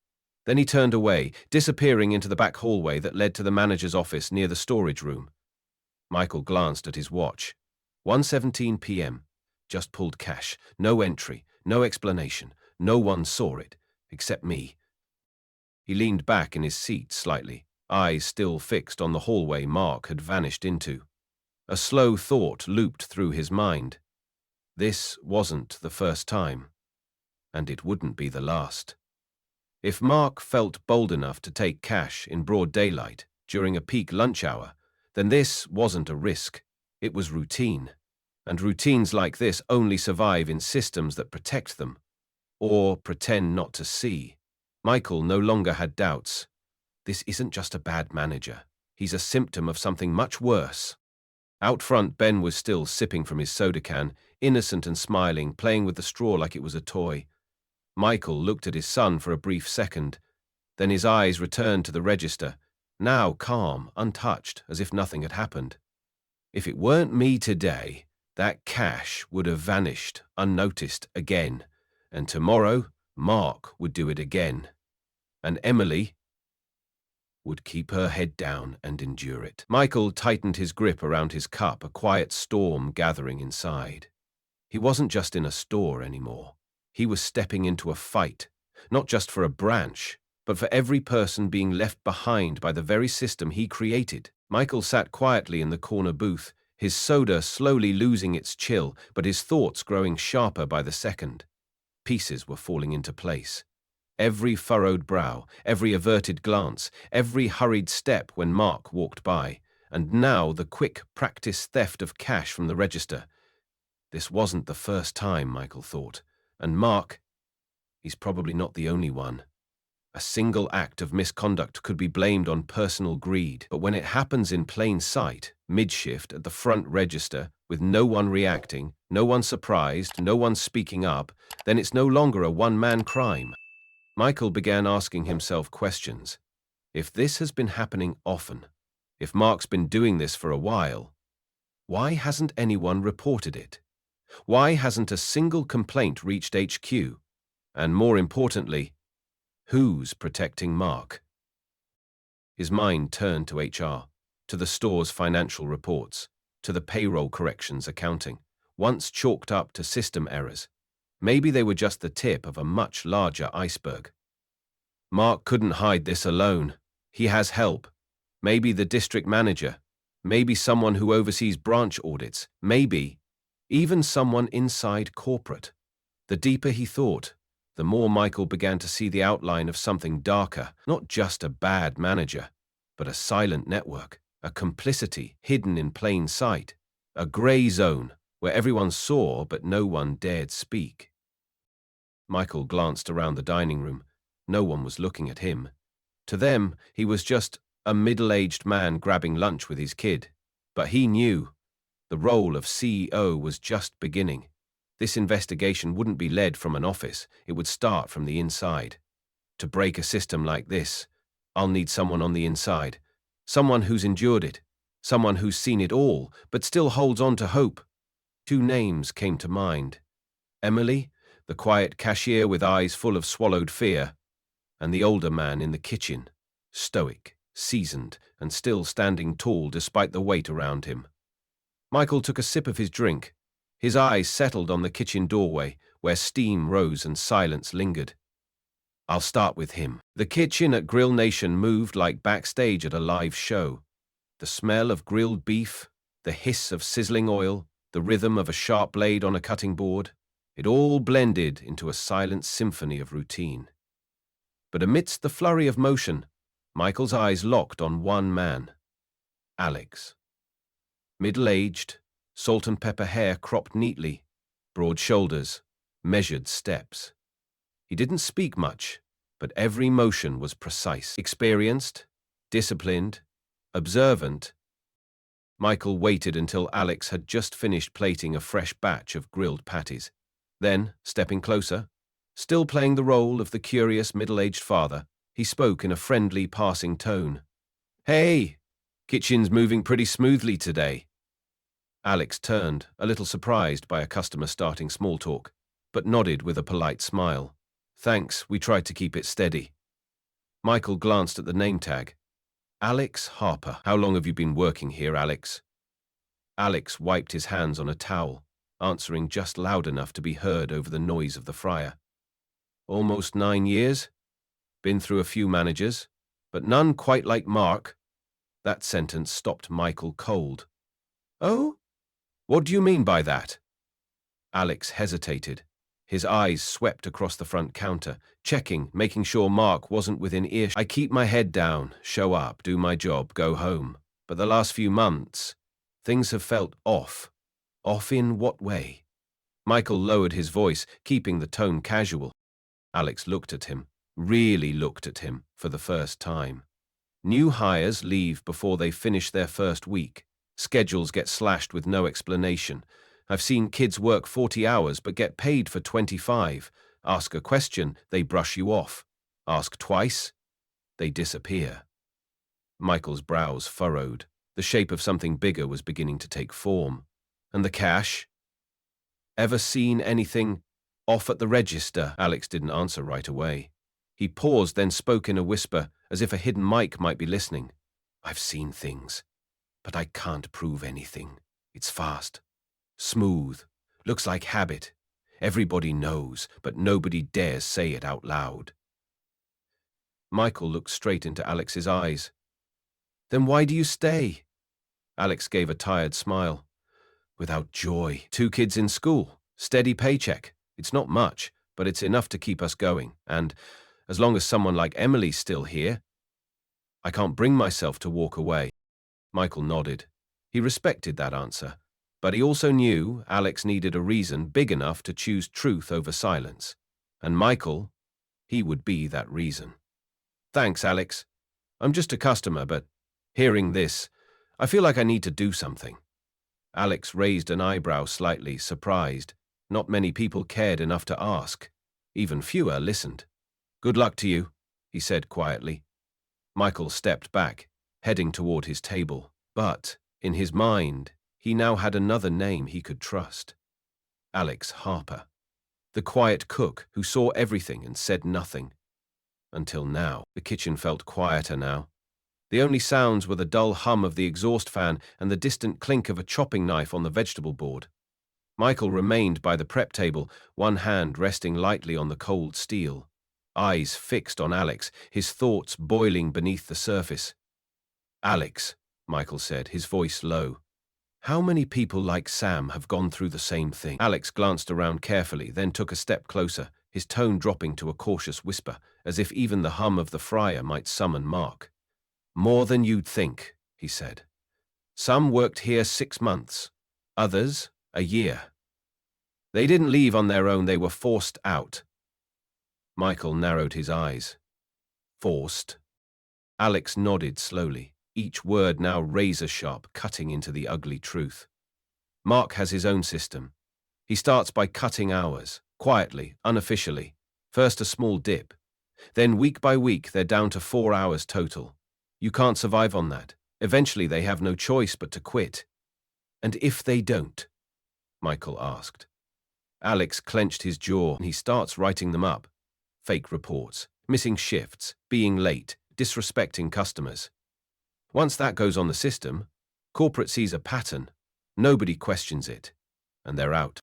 Then he turned away, disappearing into the back hallway that led to the manager's office near the storage room. Michael glanced at his watch. 1:17 p.m. Just pulled cash. No entry, no explanation. No one saw it, except me. He leaned back in his seat slightly, eyes still fixed on the hallway Mark had vanished into. A slow thought looped through his mind. This wasn't the first time, and it wouldn't be the last. If Mark felt bold enough to take cash in broad daylight during a peak lunch hour, then this wasn't a risk. It was routine. And routines like this only survive in systems that protect them, or pretend not to see. Michael no longer had doubts. This isn't just a bad manager. He's a symptom of something much worse. Out front, Ben was still sipping from his soda can, innocent and smiling, playing with the straw like it was a toy. Michael looked at his son for a brief second. Then his eyes returned to the register, now calm, untouched, as if nothing had happened. If it weren't me today, that cash would have vanished unnoticed again, and tomorrow Mark would do it again. And Emily would keep her head down and endure it. Michael tightened his grip around his cup, a quiet storm gathering inside. He wasn't just in a store anymore. He was stepping into a fight, not just for a branch, but for every person being left behind by the very system he created. Michael sat quietly in the corner booth, his soda slowly losing its chill, but his thoughts growing sharper by the second. Pieces were falling into place. Every furrowed brow, every averted glance, every hurried step when Mark walked by, and now the quick, practiced theft of cash from the register. This wasn't the first time, Michael thought, and Mark, he's probably not the only one. A single act of misconduct could be blamed on personal greed, but when it happens in plain sight, mid-shift at the front register, with no one reacting, no one surprised, no one speaking up, then it's no longer a one-man crime. Michael began asking himself questions. If this has been happening often, if Mark's been doing this for a while, why hasn't anyone reported it? Why hasn't a single complaint reached HQ? And more importantly, who's protecting Mark? His mind turned to HR, to the store's financial reports, to the payroll corrections accounting, once chalked up to system errors. Maybe they were just the tip of a much larger iceberg. Mark couldn't hide this alone. He has help. Maybe the district manager. Maybe someone who oversees branch audits. Maybe even someone inside corporate. The deeper he thought, the more Michael began to see the outline of something darker, not just a bad manager, but a silent network, a complicity hidden in plain sight, a gray zone where everyone saw but no one dared speak. Michael glanced around the dining room. No one was looking at him. To them, he was just a middle-aged man grabbing lunch with his kid. But he knew the role of CEO was just beginning. This investigation wouldn't be led from an office, it would start from the inside. To break a system like this, I'll need someone on the inside. Someone who's endured it. Someone who's seen it all, but still holds on to hope. Two names came to mind. Emily, the quiet cashier with eyes full of swallowed fear, and the older man in the kitchen, stoic, seasoned, and still standing tall despite the weight around him. Michael took a sip of his drink. His eyes settled on the kitchen doorway, where steam rose and silence lingered. I'll start with him. The kitchen at GrillNation moved like backstage at a live show. The smell of grilled beef, the hiss of sizzling oil, the rhythm of a sharp blade on a cutting board, it all blended into a silent symphony of routine. But amidst the flurry of motion, Michael's eyes locked on one man, Alex. Middle-aged, salt and pepper hair cropped neatly, broad shoulders, measured steps. He didn't speak much, but every motion was precise. Experienced, disciplined, observant. Michael waited until Alex had just finished plating a fresh batch of grilled patties. Then, stepping closer, still playing the role of the curious middle-aged father, he spoke in a friendly, passing tone. "Hey, kitchen's moving pretty smoothly today." Alex turned, a little surprised by a customer starting small talk, but nodded with a polite smile. "Thanks, we tried to keep it steady." Michael glanced at the name tag. Alex Harper. "How long have you been working here, Alex?" Alex wiped his hands on a towel, answering just loud enough to be heard over the noise of the fryer. "Almost 9 years. Been through a few managers, but none quite like Mark." That sentence stopped Michael cold. "Oh? What do you mean by that?" Alex hesitated. His eyes swept across the front counter, checking, making sure Mark wasn't within earshot. "I keep my head down, show up, do my job, go home. But the last few months, things have felt off. Off in what way?" Michael lowered his voice, keeping the tone casual. Alex looked at him, really looked at him, for the first time. New hires leave before they finish their first week. Schedules get slashed with no explanation. I've seen kids work 40 hours but get paid for 25. Ask a question, they brush you off. Ask twice, they disappear. Michael's brows furrowed. The shape of something bigger was beginning to take form. "And the cash? Ever seen anything off at the register?" Alex didn't answer right away. He paused, then spoke in a whisper, as if a hidden mic might be listening. "I've seen things, but I can't prove anything. It's fast. Smooth. Looks like habit. Everybody knows, but nobody dares say it out loud." Michael looked straight into Alex's eyes. "Then why do you stay?" Alex gave a tired smile. "Without joy. 2 kids in school. Steady paycheck. It's not much, but it's enough to keep us going. And as long as someone like Emily's still here, I can't bring myself to walk away." Michael nodded. He respected that answer, but he also knew Alex needed a reason big enough to choose truth over silence. And Michael, he would be that reason. "Thanks, Alex. I'm just a customer, but hearing this, I feel like I need to do something." Alex raised an eyebrow slightly, surprised. Not many people cared enough to ask. Even fewer listened. "Good luck to you," he said quietly. Michael stepped back, heading toward his table. But, in his mind, he now had another name he could trust. Alex Harper. The quiet cook who saw everything and said nothing. Until now. The kitchen felt quieter now. The only sounds were the dull hum of the exhaust fan and the distant clink of a chopping knife on the vegetable board. Michael remained by the prep table, one hand resting lightly on the cold steel. Eyes fixed on Alex, his thoughts boiling beneath the surface. "Alex," Michael said, his voice low. "How many people like Sam have gone through the same thing?" Alex glanced around carefully, then took a step closer, his tone dropping to a cautious whisper, as if even the hum of the fryer might summon Mark. "More than you'd think," he said. "Some worked here 6 months. Others, A year. They didn't leave on their own, they were forced out. Michael narrowed his eyes. Forced? Alex nodded slowly, each word now razor-sharp, cutting into the ugly truth. Mark has his own system. He starts by cutting hours, quietly, unofficially. First a small dip. Then week by week they're down to 4 hours total. You can't survive on that. Eventually they have no choice but to quit. And if they don't? Michael asked. Alex clenched his jaw and he starts writing them up. Fake reports, missing shifts, being late, disrespecting customers. Once that goes on the system, corporate sees a pattern. Nobody questions it. And they're out.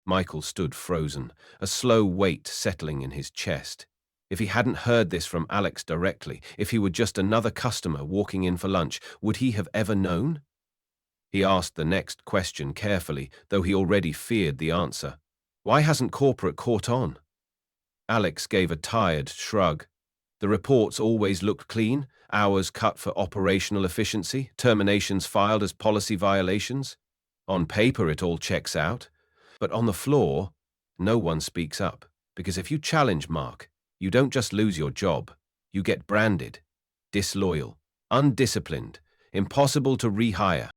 Michael stood frozen, a slow weight settling in his chest. If he hadn't heard this from Alex directly, if he were just another customer walking in for lunch, would he have ever known? He asked the next question carefully, though he already feared the answer. Why hasn't corporate caught on? Alex gave a tired shrug. The reports always looked clean, hours cut for operational efficiency, terminations filed as policy violations. On paper it all checks out, but on the floor, no one speaks up, because if you challenge Mark, you don't just lose your job, you get branded, disloyal, undisciplined, impossible to rehire.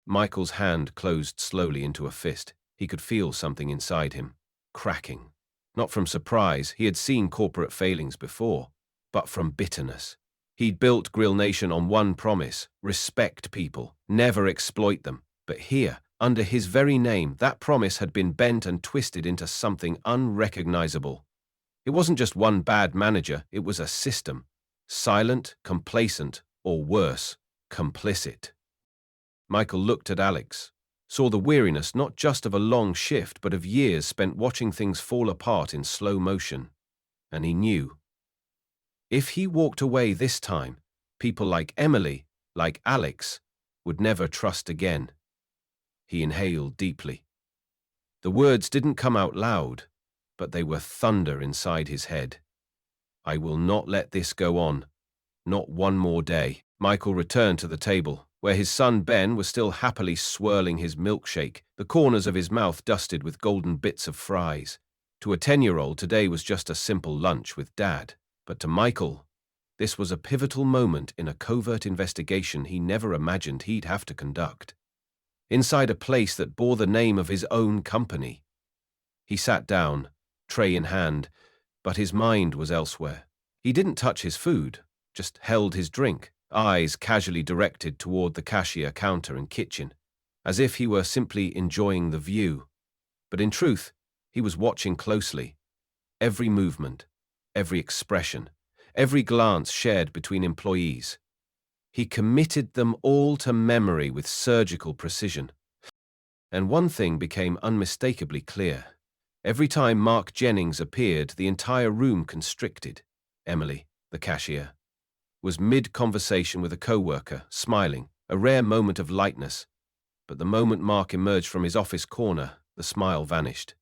Michael's hand closed slowly into a fist. He could feel something inside him, cracking. Not from surprise, he had seen corporate failings before, but from bitterness. He'd built GrillNation on one promise: respect people, never exploit them. But here, under his very name, that promise had been bent and twisted into something unrecognizable. It wasn't just one bad manager, it was a system. Silent, complacent, or worse, complicit. Michael looked at Alex, saw the weariness not just of a long shift, but of years spent watching things fall apart in slow motion. And he knew. If he walked away this time, people like Emily, like Alex, would never trust again. He inhaled deeply. The words didn't come out loud, but they were thunder inside his head. I will not let this go on. Not one more day. Michael returned to the table, where his son Ben was still happily swirling his milkshake, the corners of his mouth dusted with golden bits of fries. To a 10-year-old, today was just a simple lunch with Dad. But to Michael, this was a pivotal moment in a covert investigation he never imagined he'd have to conduct. Inside a place that bore the name of his own company. He sat down, tray in hand, but his mind was elsewhere. He didn't touch his food, just held his drink, eyes casually directed toward the cashier counter and kitchen, as if he were simply enjoying the view. But in truth, he was watching closely. Every movement, every expression, every glance shared between employees. He committed them all to memory with surgical precision. And one thing became unmistakably clear. Every time Mark Jennings appeared, the entire room constricted. Emily, the cashier, was mid-conversation with a co-worker, smiling, a rare moment of lightness. But the moment Mark emerged from his office corner, the smile vanished.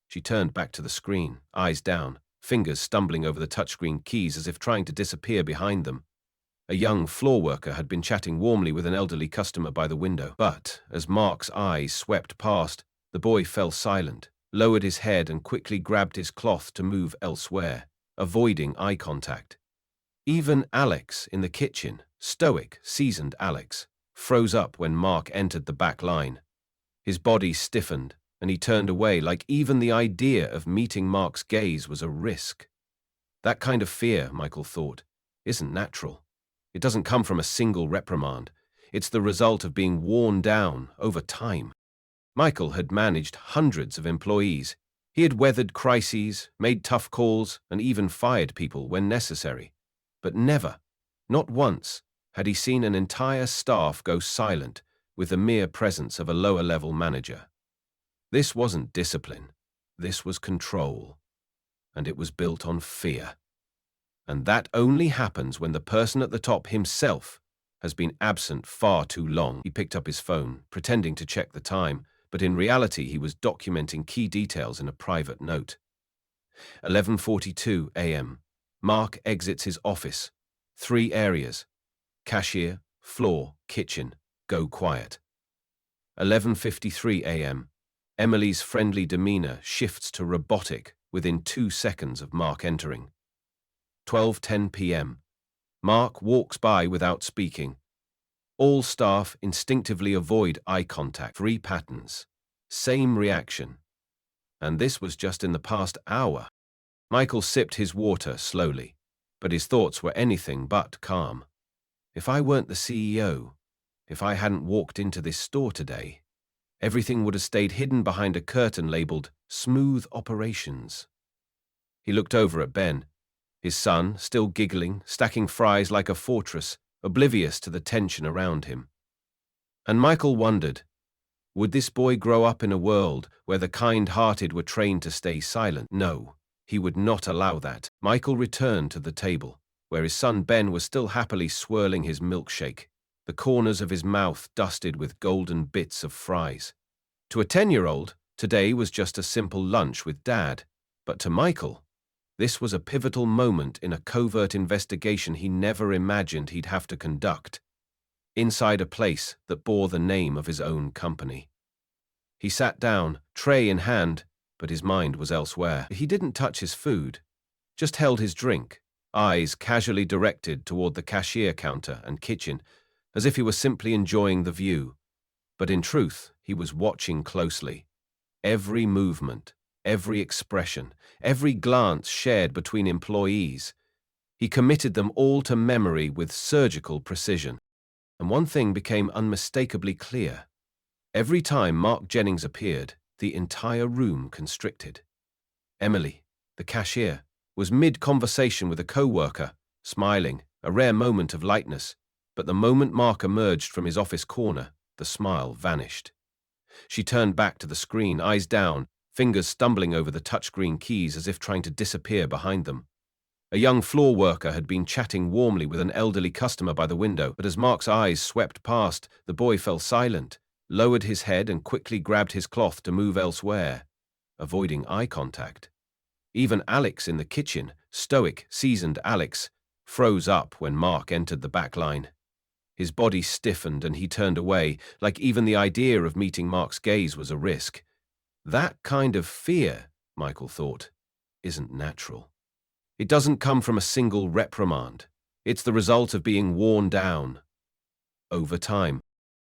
She turned back to the screen, eyes down, fingers stumbling over the touchscreen keys as if trying to disappear behind them. A young floor worker had been chatting warmly with an elderly customer by the window, but as Mark's eyes swept past, the boy fell silent, lowered his head and quickly grabbed his cloth to move elsewhere, avoiding eye contact. Even Alex in the kitchen, stoic, seasoned Alex, froze up when Mark entered the back line. His body stiffened, and he turned away like even the idea of meeting Mark's gaze was a risk. That kind of fear, Michael thought, isn't natural. It doesn't come from a single reprimand. It's the result of being worn down over time. Michael had managed hundreds of employees. He had weathered crises, made tough calls, and even fired people when necessary. But never, not once, had he seen an entire staff go silent with the mere presence of a lower-level manager. This wasn't discipline. This was control. And it was built on fear. And that only happens when the person at the top himself has been absent far too long. He picked up his phone, pretending to check the time, but in reality he was documenting key details in a private note. 11:42 a.m. Mark exits his office. 3 areas: cashier, floor, kitchen. Go quiet. 11:53 a.m. Emily's friendly demeanor shifts to robotic within 2 seconds of Mark entering. 12:10 p.m. Mark walks by without speaking. All staff instinctively avoid eye contact. 3 patterns. Same reaction. And this was just in the past hour. Michael sipped his water slowly, but his thoughts were anything but calm. If I weren't the CEO, if I hadn't walked into this store today, everything would have stayed hidden behind a curtain labeled Smooth Operations. He looked over at Ben, his son, still giggling, stacking fries like a fortress, oblivious to the tension around him. And Michael wondered, would this boy grow up in a world where the kind-hearted were trained to stay silent? No, he would not allow that. Michael returned to the table, where his son Ben was still happily swirling his milkshake, the corners of his mouth dusted with golden bits of fries. To a 10-year-old, today was just a simple lunch with Dad, but to Michael, this was a pivotal moment in a covert investigation he never imagined he'd have to conduct, inside a place that bore the name of his own company. He sat down, tray in hand, but his mind was elsewhere. He didn't touch his food, just held his drink, eyes casually directed toward the cashier counter and kitchen, as if he were simply enjoying the view. But in truth, he was watching closely. Every movement, every expression, every glance shared between employees. He committed them all to memory with surgical precision. And one thing became unmistakably clear. Every time Mark Jennings appeared, the entire room constricted. Emily, the cashier, was mid-conversation with a co-worker, smiling, a rare moment of lightness, but the moment Mark emerged from his office corner, the smile vanished. She turned back to the screen, eyes down, fingers stumbling over the touchscreen keys as if trying to disappear behind them. A young floor worker had been chatting warmly with an elderly customer by the window, but as Mark's eyes swept past, the boy fell silent, lowered his head and quickly grabbed his cloth to move elsewhere, avoiding eye contact. Even Alex in the kitchen, stoic, seasoned Alex, froze up when Mark entered the back line. His body stiffened and he turned away, like even the idea of meeting Mark's gaze was a risk. That kind of fear, Michael thought, isn't natural. It doesn't come from a single reprimand. It's the result of being worn down. Over time,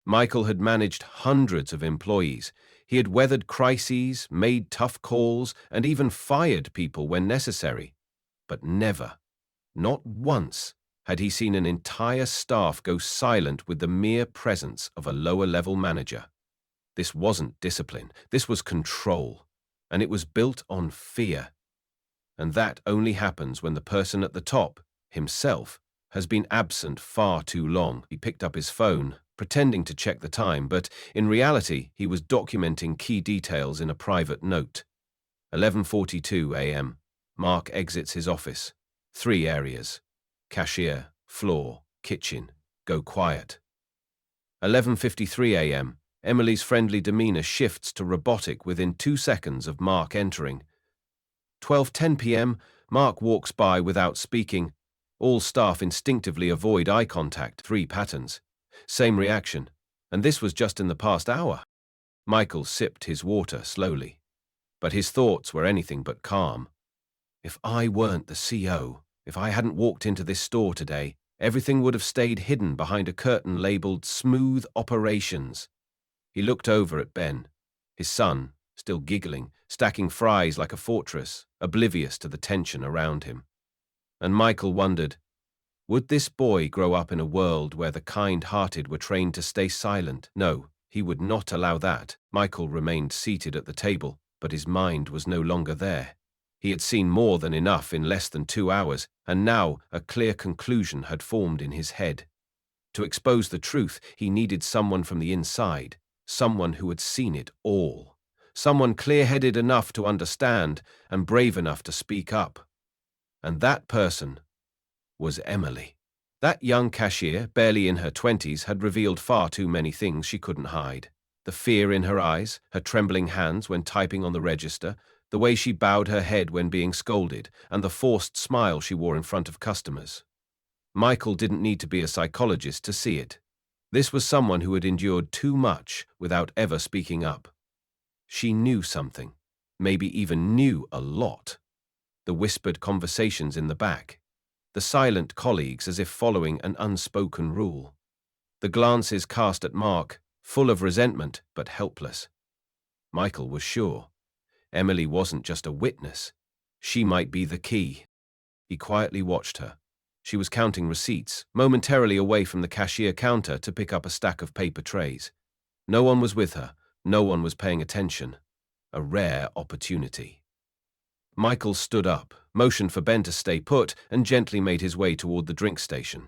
Michael had managed hundreds of employees. He had weathered crises, made tough calls, and even fired people when necessary. But never, not once, had he seen an entire staff go silent with the mere presence of a lower-level manager. This wasn't discipline, this was control, and it was built on fear. And that only happens when the person at the top, himself, has been absent far too long. He picked up his phone, pretending to check the time, but in reality he was documenting key details in a private note. 11:42 a.m. Mark exits his office. 3 areas: cashier, floor, kitchen. Go quiet. 11:53 a.m. Emily's friendly demeanor shifts to robotic within 2 seconds of Mark entering. 12:10 p.m. Mark walks by without speaking. All staff instinctively avoid eye contact. 3 patterns. Same reaction. And this was just in the past hour. Michael sipped his water slowly, but his thoughts were anything but calm. If I weren't the CEO, if I hadn't walked into this store today, everything would have stayed hidden behind a curtain labeled Smooth Operations. He looked over at Ben, his son, still giggling, stacking fries like a fortress, oblivious to the tension around him. And Michael wondered, would this boy grow up in a world where the kind-hearted were trained to stay silent? No, he would not allow that. Michael remained seated at the table, but his mind was no longer there. He had seen more than enough in less than 2 hours, and now a clear conclusion had formed in his head. To expose the truth, he needed someone from the inside, someone who had seen it all, someone clear-headed enough to understand and brave enough to speak up. And that person was Emily. That young cashier, barely in her 20s, had revealed far too many things she couldn't hide. The fear in her eyes, her trembling hands when typing on the register, the way she bowed her head when being scolded, and the forced smile she wore in front of customers. Michael didn't need to be a psychologist to see it. This was someone who had endured too much without ever speaking up. She knew something, maybe even knew a lot. The whispered conversations in the back, the silent colleagues as if following an unspoken rule, the glances cast at Mark, full of resentment but helpless. Michael was sure. Emily wasn't just a witness. She might be the key. He quietly watched her. She was counting receipts, momentarily away from the cashier counter to pick up a stack of paper trays. No one was with her. No one was paying attention. A rare opportunity. Michael stood up, motioned for Ben to stay put, and gently made his way toward the drink station.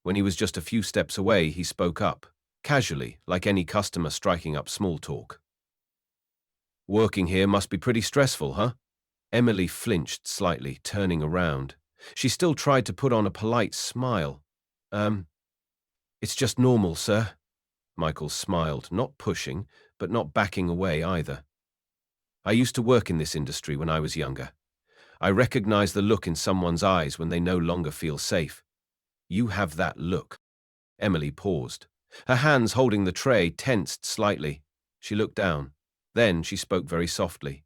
When he was just a few steps away, he spoke up, casually, like any customer striking up small talk. "Working here must be pretty stressful, huh?" Emily flinched slightly, turning around. She still tried to put on a polite smile. It's just normal, sir." Michael smiled, not pushing, but not backing away either. "I used to work in this industry when I was younger. I recognize the look in someone's eyes when they no longer feel safe. You have that look." Emily paused. Her hands holding the tray tensed slightly. She looked down. Then she spoke very softly.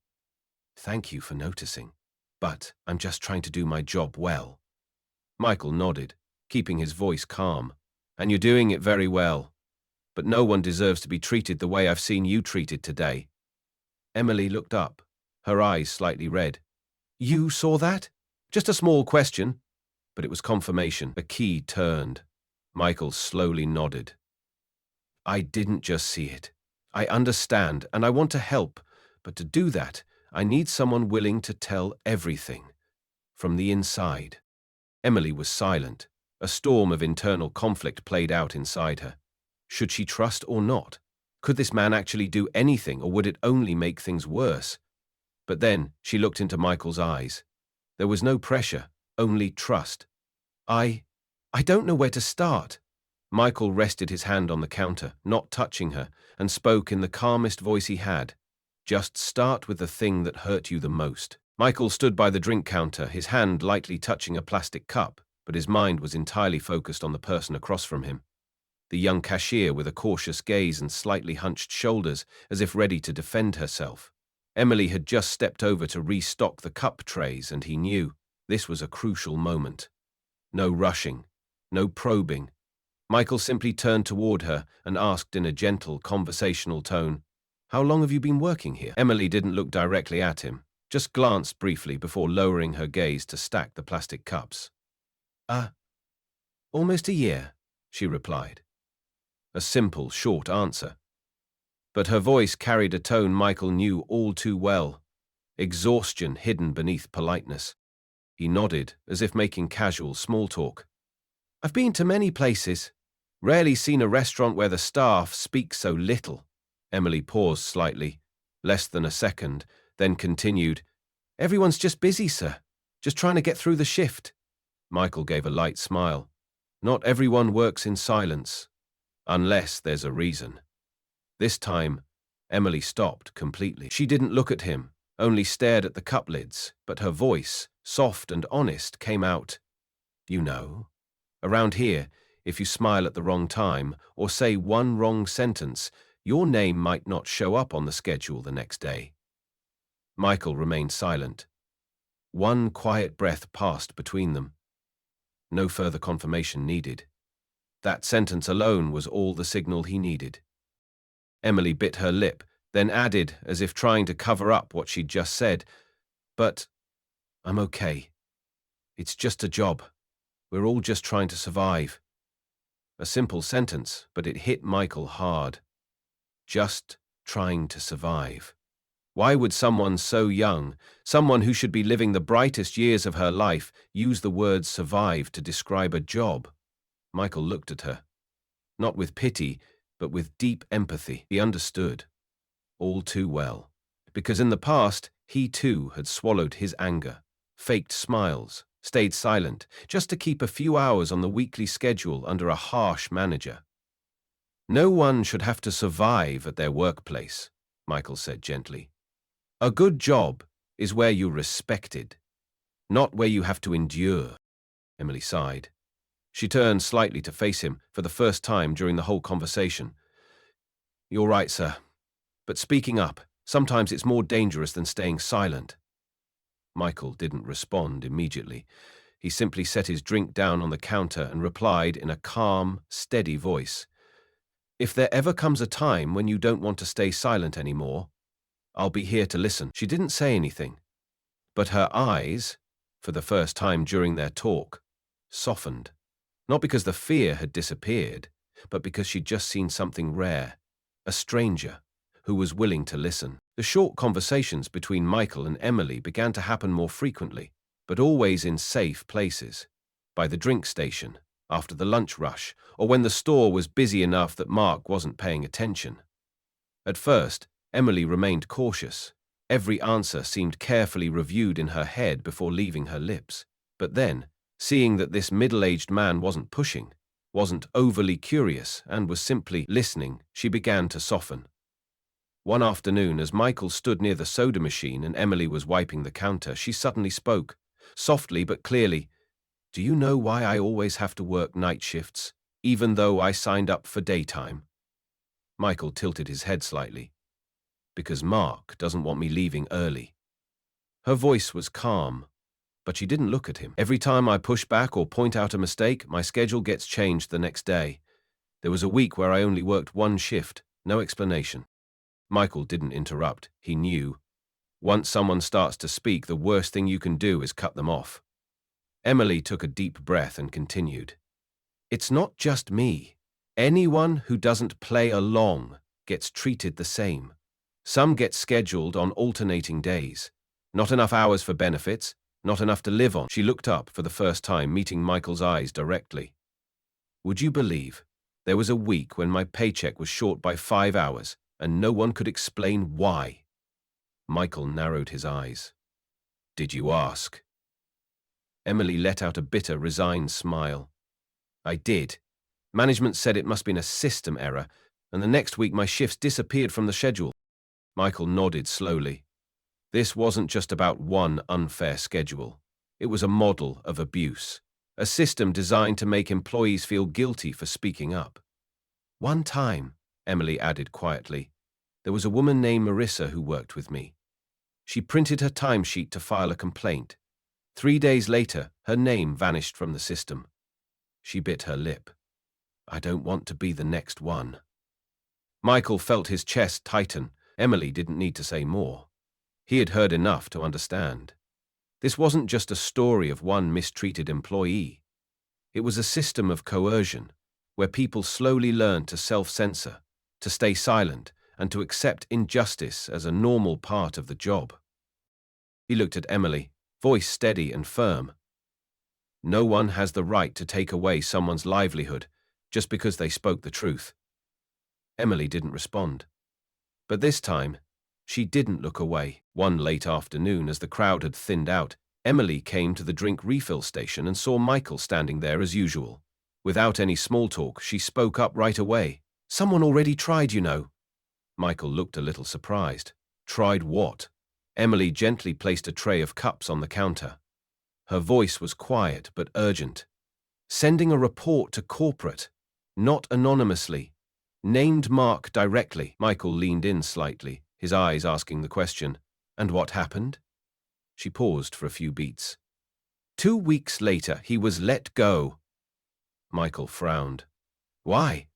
"Thank you for noticing, but I'm just trying to do my job well." Michael nodded, keeping his voice calm. "And you're doing it very well. But no one deserves to be treated the way I've seen you treated today." Emily looked up, her eyes slightly red. "You saw that? Just a small question." But it was confirmation. A key turned. Michael slowly nodded. "I didn't just see it. I understand, and I want to help. But to do that, I need someone willing to tell everything. From the inside." Emily was silent. A storm of internal conflict played out inside her. Should she trust or not? Could this man actually do anything, or would it only make things worse? But then she looked into Michael's eyes. There was no pressure, only trust. I don't know where to start." Michael rested his hand on the counter, not touching her, and spoke in the calmest voice he had. "Just start with the thing that hurt you the most." Michael stood by the drink counter, his hand lightly touching a plastic cup, but his mind was entirely focused on the person across from him. The young cashier with a cautious gaze and slightly hunched shoulders, as if ready to defend herself. Emily had just stepped over to restock the cup trays, and he knew this was a crucial moment. No rushing, no probing. Michael simply turned toward her and asked in a gentle, conversational tone, "How long have you been working here?" Emily didn't look directly at him, just glanced briefly before lowering her gaze to stack the plastic cups. Almost a year," she replied. A simple, short answer. But her voice carried a tone Michael knew all too well, exhaustion hidden beneath politeness. He nodded, as if making casual small talk. "I've been to many places. Rarely seen a restaurant where the staff speak so little." Emily paused slightly, less than a second, then continued, "Everyone's just busy, sir. Just trying to get through the shift." Michael gave a light smile. "Not everyone works in silence, unless there's a reason." This time, Emily stopped completely. She didn't look at him, only stared at the cup lids, but her voice, soft and honest, came out. "You know, around here, if you smile at the wrong time or say one wrong sentence, your name might not show up on the schedule the next day." Michael remained silent. One quiet breath passed between them. No further confirmation needed. That sentence alone was all the signal he needed. Emily bit her lip, then added, as if trying to cover up what she'd just said, "But I'm okay. It's just a job. We're all just trying to survive." A simple sentence, but it hit Michael hard. Just trying to survive. Why would someone so young, someone who should be living the brightest years of her life, use the word survive to describe a job? Michael looked at her. Not with pity, but with deep empathy. He understood. All too well. Because in the past, he too had swallowed his anger, faked smiles, stayed silent, just to keep a few hours on the weekly schedule under a harsh manager. "No one should have to survive at their workplace," Michael said gently. "A good job is where you're respected, not where you have to endure." Emily sighed. She turned slightly to face him for the first time during the whole conversation. "You're right, sir. But speaking up, Sometimes it's more dangerous than staying silent." Michael didn't respond immediately. He simply set his drink down on the counter and replied in a calm, steady voice, "If there ever comes a time when you don't want to stay silent anymore, I'll be here to listen." She didn't say anything, but her eyes, for the first time during their talk, softened. Not because the fear had disappeared, but because she'd just seen something rare, a stranger who was willing to listen. The short conversations between Michael and Emily began to happen more frequently, but always in safe places. By the drink station, after the lunch rush, or when the store was busy enough that Mark wasn't paying attention. At first, Emily remained cautious. Every answer seemed carefully reviewed in her head before leaving her lips. But then, seeing that this middle-aged man wasn't pushing, wasn't overly curious, and was simply listening, she began to soften. One afternoon, as Michael stood near the soda machine and Emily was wiping the counter, she suddenly spoke, softly but clearly, "Do you know why I always have to work night shifts, even though I signed up for daytime?" Michael tilted his head slightly. "Because Mark doesn't want me leaving early." Her voice was calm, but she didn't look at him. "Every time I push back or point out a mistake, my schedule gets changed the next day. There was a week where I only worked one shift, no explanation." Michael didn't interrupt. He knew. Once someone starts to speak, the worst thing you can do is cut them off. Emily took a deep breath and continued. "It's not just me. Anyone who doesn't play along gets treated the same. Some get scheduled on alternating days. Not enough hours for benefits, not enough to live on." She looked up for the first time, meeting Michael's eyes directly. "Would you believe there was a week when my paycheck was short by 5 hours, and no one could explain why?" Michael narrowed his eyes. "Did you ask?" Emily let out a bitter, resigned smile. "I did. Management said it must have been a system error, and the next week my shifts disappeared from the schedule." Michael nodded slowly. This wasn't just about one unfair schedule. It was a model of abuse, a system designed to make employees feel guilty for speaking up. "One time," Emily added quietly, "there was a woman named Marissa who worked with me. She printed her timesheet to file a complaint. 3 days later, her name vanished from the system." She bit her lip. "I don't want to be the next one." Michael felt his chest tighten. Emily didn't need to say more. He had heard enough to understand. This wasn't just a story of one mistreated employee. It was a system of coercion, where people slowly learned to self-censor, to stay silent, and to accept injustice as a normal part of the job. He looked at Emily, voice steady and firm. "No one has the right to take away someone's livelihood just because they spoke the truth." Emily didn't respond. But this time, she didn't look away. One late afternoon, as the crowd had thinned out, Emily came to the drink refill station and saw Michael standing there as usual. Without any small talk, she spoke up right away. "Someone already tried, you know." Michael looked a little surprised. "Tried what?" Emily gently placed a tray of cups on the counter. Her voice was quiet but urgent. "Sending a report to corporate, not anonymously. Named Mark directly." Michael leaned in slightly, his eyes asking the question, "And what happened?" She paused for a few beats. 2 weeks later, he was let go." Michael frowned. "Why?"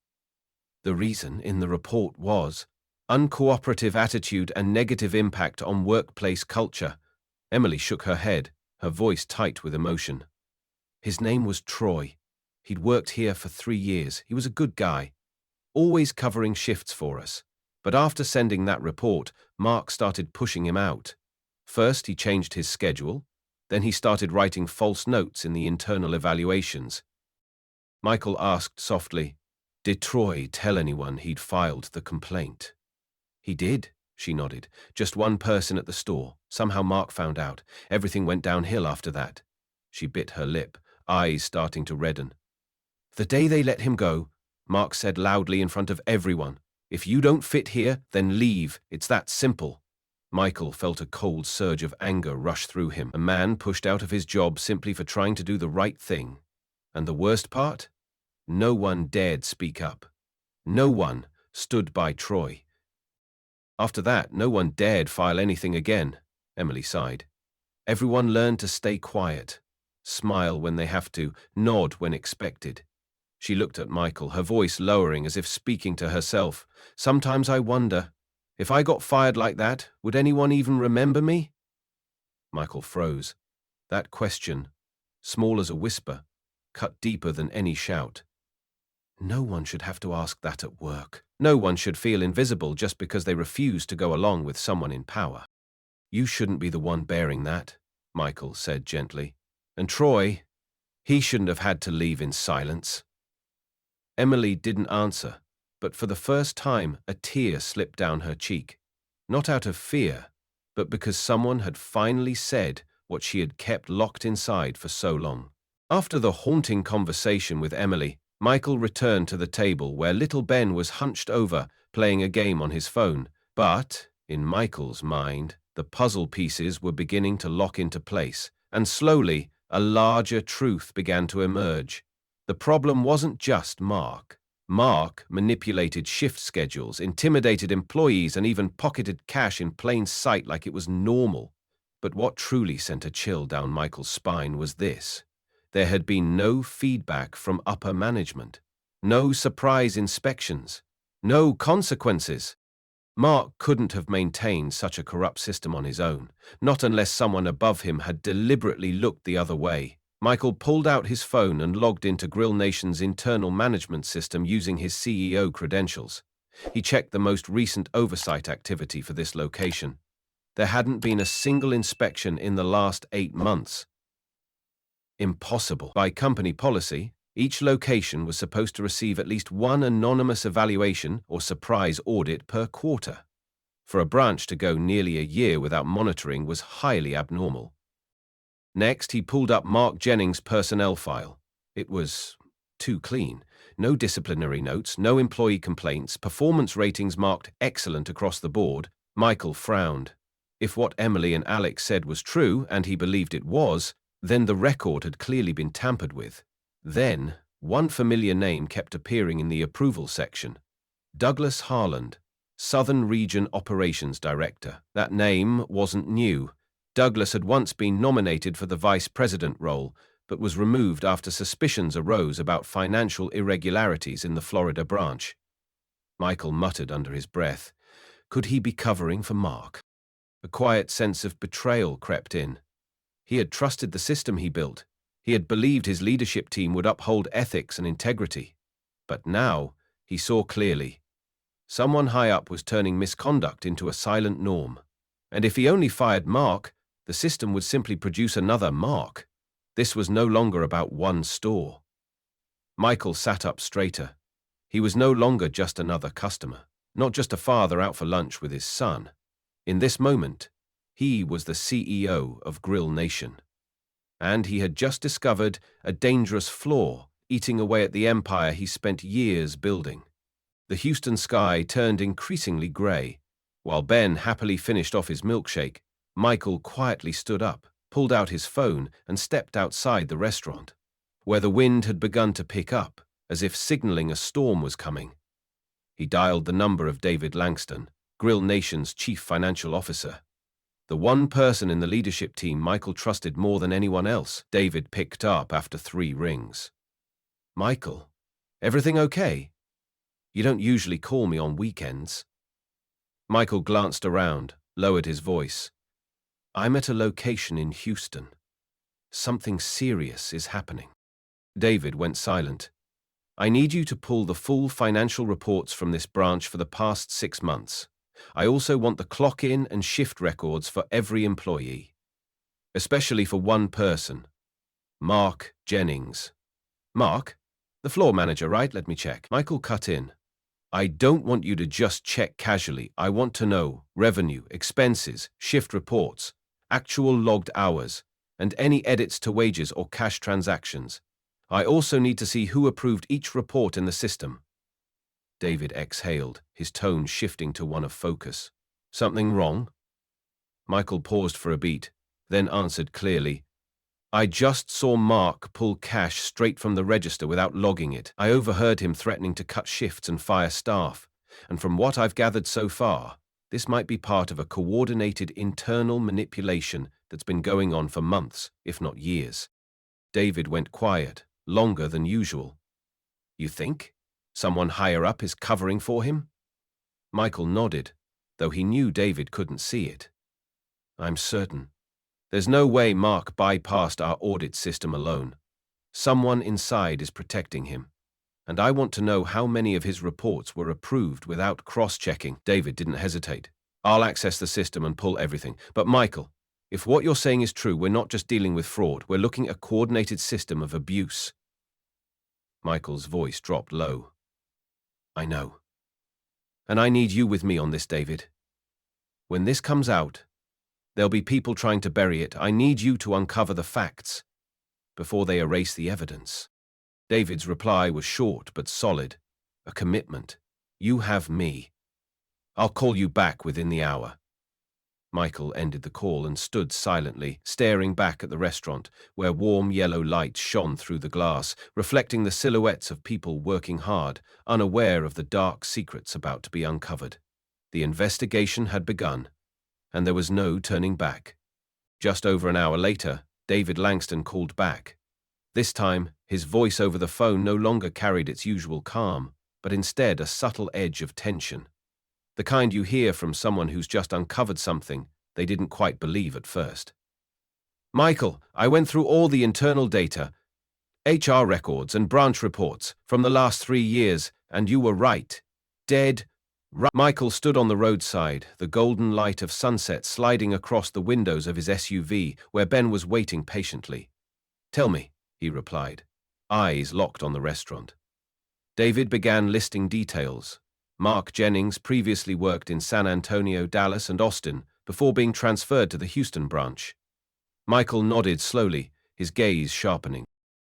"The reason in the report was uncooperative attitude and negative impact on workplace culture." Emily shook her head, her voice tight with emotion. "His name was Troy. He'd worked here for 3 years. He was a good guy, always covering shifts for us. But after sending that report, Mark started pushing him out. First, he changed his schedule. Then he started writing false notes in the internal evaluations." Michael asked softly, "Did Troy tell anyone he'd filed the complaint?" "He did," she nodded. "Just one person at the store. Somehow Mark found out. Everything went downhill after that." She bit her lip, eyes starting to redden. "The day they let him go, Mark said loudly in front of everyone, 'If you don't fit here, then leave. It's that simple.'" Michael felt a cold surge of anger rush through him. A man pushed out of his job simply for trying to do the right thing. And the worst part? No one dared speak up. No one stood by Troy. After that, no one dared file anything again, Emily sighed. Everyone learned to stay quiet, smile when they have to, nod when expected. She looked at Michael, her voice lowering as if speaking to herself. Sometimes I wonder, if I got fired like that, would anyone even remember me? Michael froze. That question, small as a whisper, cut deeper than any shout. No one should have to ask that at work. No one should feel invisible just because they refuse to go along with someone in power. You shouldn't be the one bearing that, Michael said gently. And Troy, he shouldn't have had to leave in silence. Emily didn't answer, but for the first time a tear slipped down her cheek. Not out of fear, but because someone had finally said what she had kept locked inside for so long. After the haunting conversation with Emily, Michael returned to the table where little Ben was hunched over, playing a game on his phone. But, in Michael's mind, the puzzle pieces were beginning to lock into place, and slowly, a larger truth began to emerge. The problem wasn't just Mark. Mark manipulated shift schedules, intimidated employees, and even pocketed cash in plain sight like it was normal. But what truly sent a chill down Michael's spine was this. There had been no feedback from upper management, no surprise inspections, no consequences. Mark couldn't have maintained such a corrupt system on his own, not unless someone above him had deliberately looked the other way. Michael pulled out his phone and logged into GrillNation's internal management system using his CEO credentials. He checked the most recent oversight activity for this location. There hadn't been a single inspection in the last 8 months. Impossible. By company policy, each location was supposed to receive at least one anonymous evaluation or surprise audit per quarter. For a branch to go nearly a year without monitoring was highly abnormal. Next, he pulled up Mark Jennings' personnel file. It was too clean. No disciplinary notes, no employee complaints, performance ratings marked excellent across the board. Michael frowned. If what Emily and Alex said was true, and he believed it was, then the record had clearly been tampered with. Then, one familiar name kept appearing in the approval section. Douglas Harland, Southern Region Operations Director. That name wasn't new. Douglas had once been nominated for the vice president role, but was removed after suspicions arose about financial irregularities in the Florida branch. Michael muttered under his breath. Could he be covering for Mark? A quiet sense of betrayal crept in. He had trusted the system he built. He had believed his leadership team would uphold ethics and integrity. But now, he saw clearly. Someone high up was turning misconduct into a silent norm. And if he only fired Mark, the system would simply produce another Mark. This was no longer about one store. Michael sat up straighter. He was no longer just another customer, not just a father out for lunch with his son. In this moment, he was the CEO of GrillNation. And he had just discovered a dangerous flaw eating away at the empire he spent years building. The Houston sky turned increasingly gray. While Ben happily finished off his milkshake, Michael quietly stood up, pulled out his phone, and stepped outside the restaurant, where the wind had begun to pick up, as if signaling a storm was coming. He dialed the number of David Langston, GrillNation's chief financial officer. The one person in the leadership team Michael trusted more than anyone else. David picked up after 3 rings. Michael, everything okay? You don't usually call me on weekends. Michael glanced around, lowered his voice. I'm at a location in Houston. Something serious is happening. David went silent. I need you to pull the full financial reports from this branch for the past 6 months. I also want the clock-in and shift records for every employee. Especially for one person. Mark Jennings. Mark? The floor manager, right? Let me check. Michael cut in. I don't want you to just check casually. I want to know revenue, expenses, shift reports, actual logged hours, and any edits to wages or cash transactions. I also need to see who approved each report in the system. David exhaled, his tone shifting to one of focus. Something wrong? Michael paused for a beat, then answered clearly. I just saw Mark pull cash straight from the register without logging it. I overheard him threatening to cut shifts and fire staff, and from what I've gathered so far, This might be part of a coordinated internal manipulation that's been going on for months, if not years. David went quiet, longer than usual. You think? Someone higher up is covering for him? Michael nodded, though he knew David couldn't see it. I'm certain. There's no way Mark bypassed our audit system alone. Someone inside is protecting him. And I want to know how many of his reports were approved without cross-checking. David didn't hesitate. I'll access the system and pull everything. But Michael, if what you're saying is true, we're not just dealing with fraud, we're looking at a coordinated system of abuse. Michael's voice dropped low. I know. And I need you with me on this, David. When this comes out, there'll be people trying to bury it. I need you to uncover the facts before they erase the evidence. David's reply was short but solid. A commitment. You have me. I'll call you back within the hour. Michael ended the call and stood silently, staring back at the restaurant, where warm yellow light shone through the glass, reflecting the silhouettes of people working hard, unaware of the dark secrets about to be uncovered. The investigation had begun, and there was no turning back. Just over an hour later, David Langston called back. This time, his voice over the phone no longer carried its usual calm, but instead a subtle edge of tension. The kind you hear from someone who's just uncovered something they didn't quite believe at first. Michael, I went through all the internal data, HR records and branch reports from the last 3 years, and you were right. Dead right. Michael stood on the roadside, the golden light of sunset sliding across the windows of his SUV, where Ben was waiting patiently. Tell me, he replied, eyes locked on the restaurant. David began listing details. Mark Jennings previously worked in San Antonio, Dallas, and Austin before being transferred to the Houston branch. Michael nodded slowly, his gaze sharpening.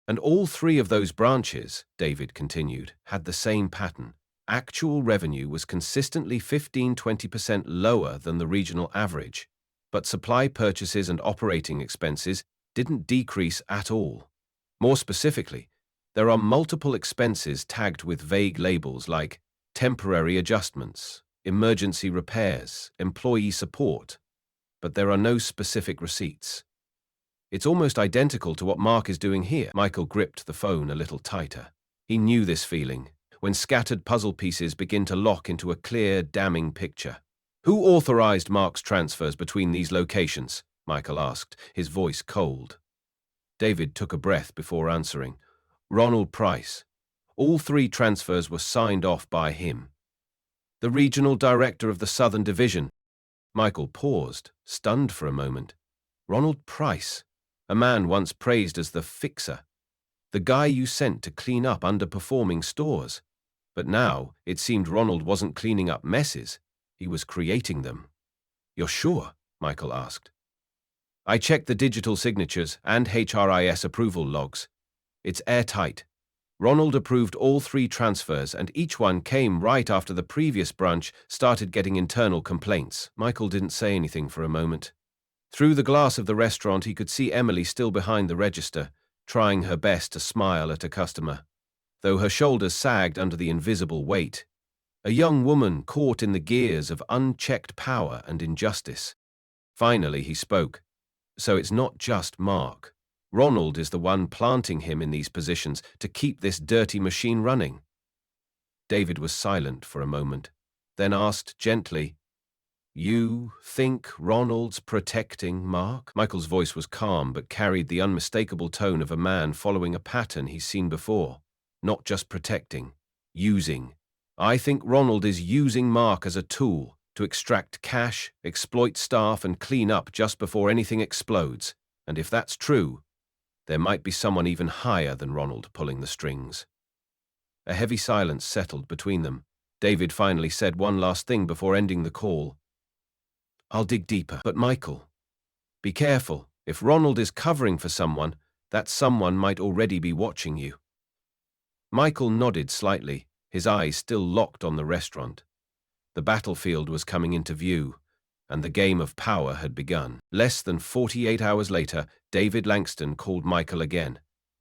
And all 3 of those branches, David continued, had the same pattern. Actual revenue was consistently 15–20% lower than the regional average, but supply purchases and operating expenses didn't decrease at all. More specifically, there are multiple expenses tagged with vague labels like temporary adjustments, emergency repairs, employee support, but there are no specific receipts. It's almost identical to what Mark is doing here. Michael gripped the phone a little tighter. He knew this feeling, when scattered puzzle pieces begin to lock into a clear, damning picture. Who authorized Mark's transfers between these locations? Michael asked, his voice cold. David took a breath before answering. Ronald Price. All 3 transfers were signed off by him. The regional director of the Southern Division. Michael paused, stunned for a moment. Ronald Price, a man once praised as the fixer, the guy you sent to clean up underperforming stores. But now, it seemed Ronald wasn't cleaning up messes, he was creating them. You're sure? Michael asked. I checked the digital signatures and HRIS approval logs. It's airtight. Ronald approved all 3 transfers, and each one came right after the previous branch started getting internal complaints. Michael didn't say anything for a moment. Through the glass of the restaurant, he could see Emily still behind the register, trying her best to smile at a customer, though her shoulders sagged under the invisible weight. A young woman caught in the gears of unchecked power and injustice. Finally, he spoke. So it's not just Mark. Ronald is the one planting him in these positions to keep this dirty machine running. David was silent for a moment, then asked gently, You think Ronald's protecting Mark? Michael's voice was calm but carried the unmistakable tone of a man following a pattern he's seen before. Not just protecting, using. I think Ronald is using Mark as a tool to extract cash, exploit staff, and clean up just before anything explodes. And if that's true, there might be someone even higher than Ronald pulling the strings. A heavy silence settled between them. David finally said one last thing before ending the call. I'll dig deeper. But Michael, be careful. If Ronald is covering for someone, that someone might already be watching you. Michael nodded slightly, his eyes still locked on the restaurant. The battlefield was coming into view, and the game of power had begun. Less than 48 hours later, David Langston called Michael again,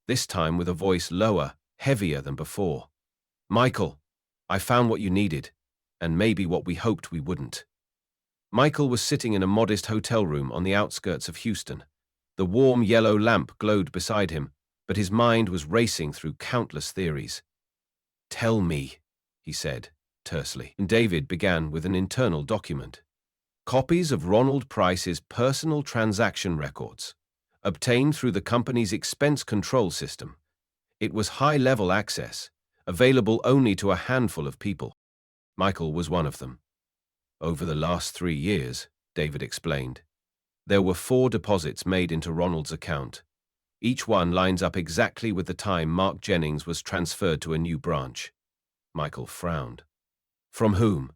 this time with a voice lower, heavier than before. Michael, I found what you needed, and maybe what we hoped we wouldn't. Michael was sitting in a modest hotel room on the outskirts of Houston. The warm yellow lamp glowed beside him, but his mind was racing through countless theories. "Tell me," he said, tersely. And David began with an internal document. Copies of Ronald Price's personal transaction records, obtained through the company's expense control system. It was high-level access, available only to a handful of people. Michael was one of them. Over the last 3 years, David explained, there were 4 deposits made into Ronald's account. Each one lines up exactly with the time Mark Jennings was transferred to a new branch. Michael frowned. From whom?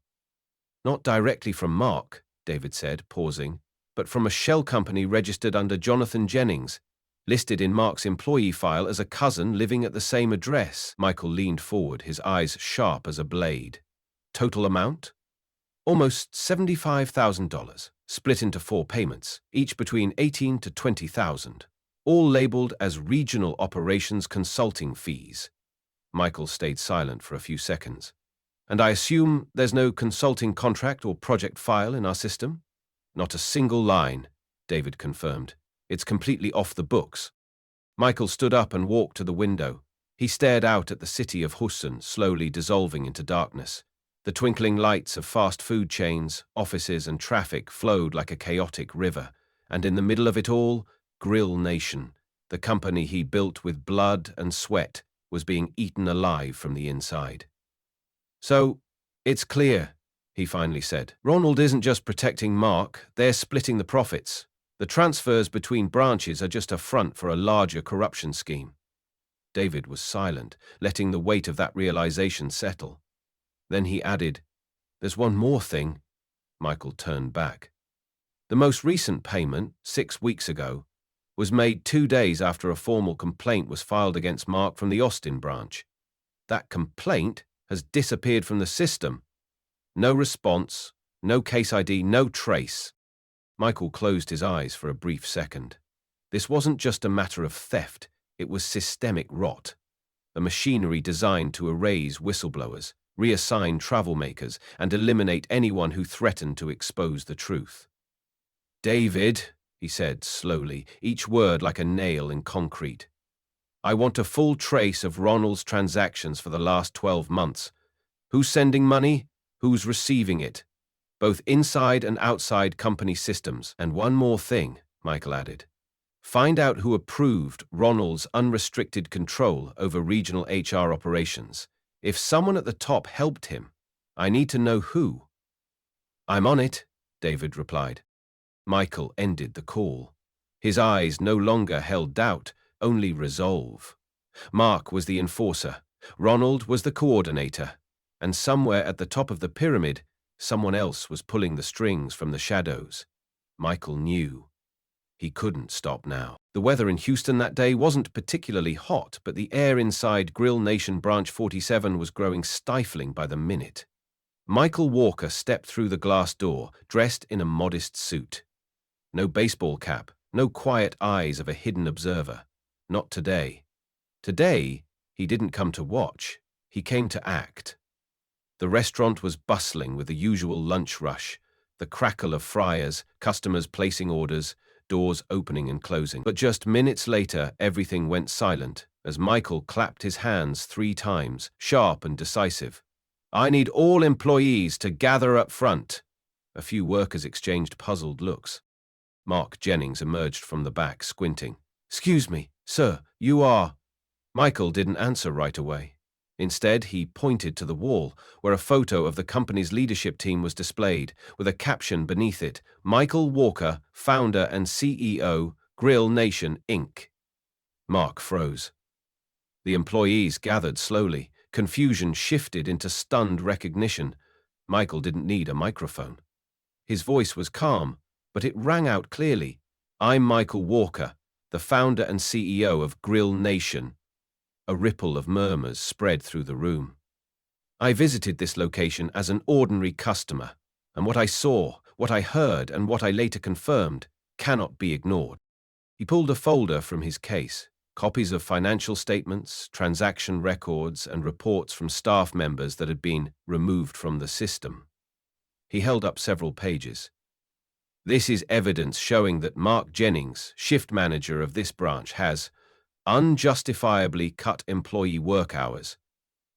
Not directly from Mark, David said, pausing, but from a shell company registered under Jonathan Jennings, listed in Mark's employee file as a cousin living at the same address. Michael leaned forward, his eyes sharp as a blade. Total amount? Almost $75,000, split into 4 payments, each between $18,000 to $20,000, all labeled as regional operations consulting fees. Michael stayed silent for a few seconds. And I assume there's no consulting contract or project file in our system? Not a single line, David confirmed. It's completely off the books. Michael stood up and walked to the window. He stared out at the city of Houston, slowly dissolving into darkness. The twinkling lights of fast food chains, offices, and traffic flowed like a chaotic river, and in the middle of it all, GrillNation, the company he built with blood and sweat, was being eaten alive from the inside. So, it's clear, he finally said. Ronald isn't just protecting Mark, they're splitting the profits. The transfers between branches are just a front for a larger corruption scheme. David was silent, letting the weight of that realization settle. Then he added, there's one more thing. Michael turned back. The most recent payment, 6 weeks ago, was made 2 days after a formal complaint was filed against Mark from the Austin branch. That complaint has disappeared from the system. No response, no case ID, no trace. Michael closed his eyes for a brief second. This wasn't just a matter of theft, it was systemic rot. A machinery designed to erase whistleblowers, reassign travel makers, and eliminate anyone who threatened to expose the truth. David, he said slowly, each word like a nail in concrete. I want a full trace of Ronald's transactions for the last 12 months. Who's sending money? Who's receiving it? Both inside and outside company systems. And one more thing, Michael added. Find out who approved Ronald's unrestricted control over regional HR operations. If someone at the top helped him, I need to know who. I'm on it, David replied. Michael ended the call. His eyes no longer held doubt, only resolve. Mark was the enforcer, Ronald was the coordinator, and somewhere at the top of the pyramid, someone else was pulling the strings from the shadows. Michael knew. He couldn't stop now. The weather in Houston that day wasn't particularly hot, but the air inside GrillNation Branch 47 was growing stifling by the minute. Michael Walker stepped through the glass door, dressed in a modest suit. No baseball cap, no quiet eyes of a hidden observer. Not today. Today, he didn't come to watch. He came to act. The restaurant was bustling with the usual lunch rush, the crackle of fryers, customers placing orders, doors opening and closing. But just minutes later, everything went silent as Michael clapped his hands 3 times, sharp and decisive. I need all employees to gather up front. A few workers exchanged puzzled looks. Mark Jennings emerged from the back, squinting. Excuse me, sir, you are... Michael didn't answer right away. Instead, he pointed to the wall, where a photo of the company's leadership team was displayed, with a caption beneath it, Michael Walker, founder and CEO, GrillNation, Inc. Mark froze. The employees gathered slowly. Confusion shifted into stunned recognition. Michael didn't need a microphone. His voice was calm, but it rang out clearly. I'm Michael Walker, the founder and CEO of GrillNation. A ripple of murmurs spread through the room. I visited this location as an ordinary customer, and what I saw, what I heard, and what I later confirmed cannot be ignored. He pulled a folder from his case, copies of financial statements, transaction records, and reports from staff members that had been removed from the system. He held up several pages. This is evidence showing that Mark Jennings, shift manager of this branch, has unjustifiably cut employee work hours,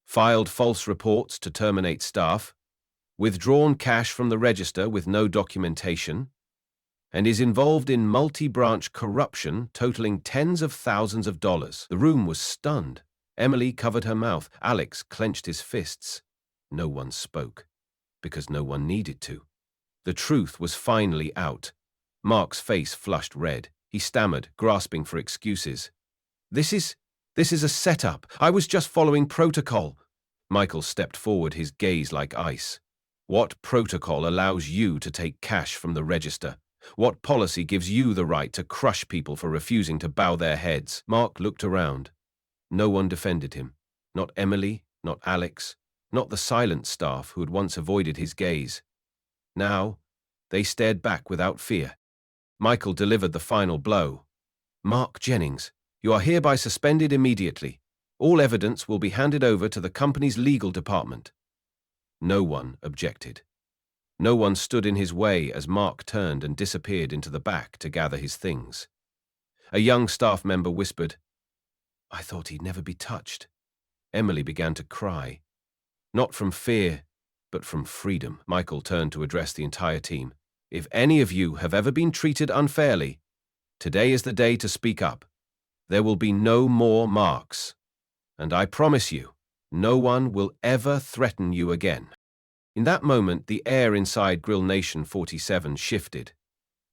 filed false reports to terminate staff, withdrawn cash from the register with no documentation, and is involved in multi-branch corruption totaling tens of thousands of dollars. The room was stunned. Emily covered her mouth. Alex clenched his fists. No one spoke, because no one needed to. The truth was finally out. Mark's face flushed red. He stammered, grasping for excuses. This is a setup. I was just following protocol. Michael stepped forward, his gaze like ice. What protocol allows you to take cash from the register? What policy gives you the right to crush people for refusing to bow their heads? Mark looked around. No one defended him. Not Emily, not Alex, not the silent staff who had once avoided his gaze. Now, they stared back without fear. Michael delivered the final blow. Mark Jennings, you are hereby suspended immediately. All evidence will be handed over to the company's legal department. No one objected. No one stood in his way as Mark turned and disappeared into the back to gather his things. A young staff member whispered, "I thought he'd never be touched." Emily began to cry. Not from fear, but from freedom. Michael turned to address the entire team. If any of you have ever been treated unfairly, today is the day to speak up. There will be no more Marks. And I promise you, no one will ever threaten you again. In that moment, the air inside GrillNation 47 shifted,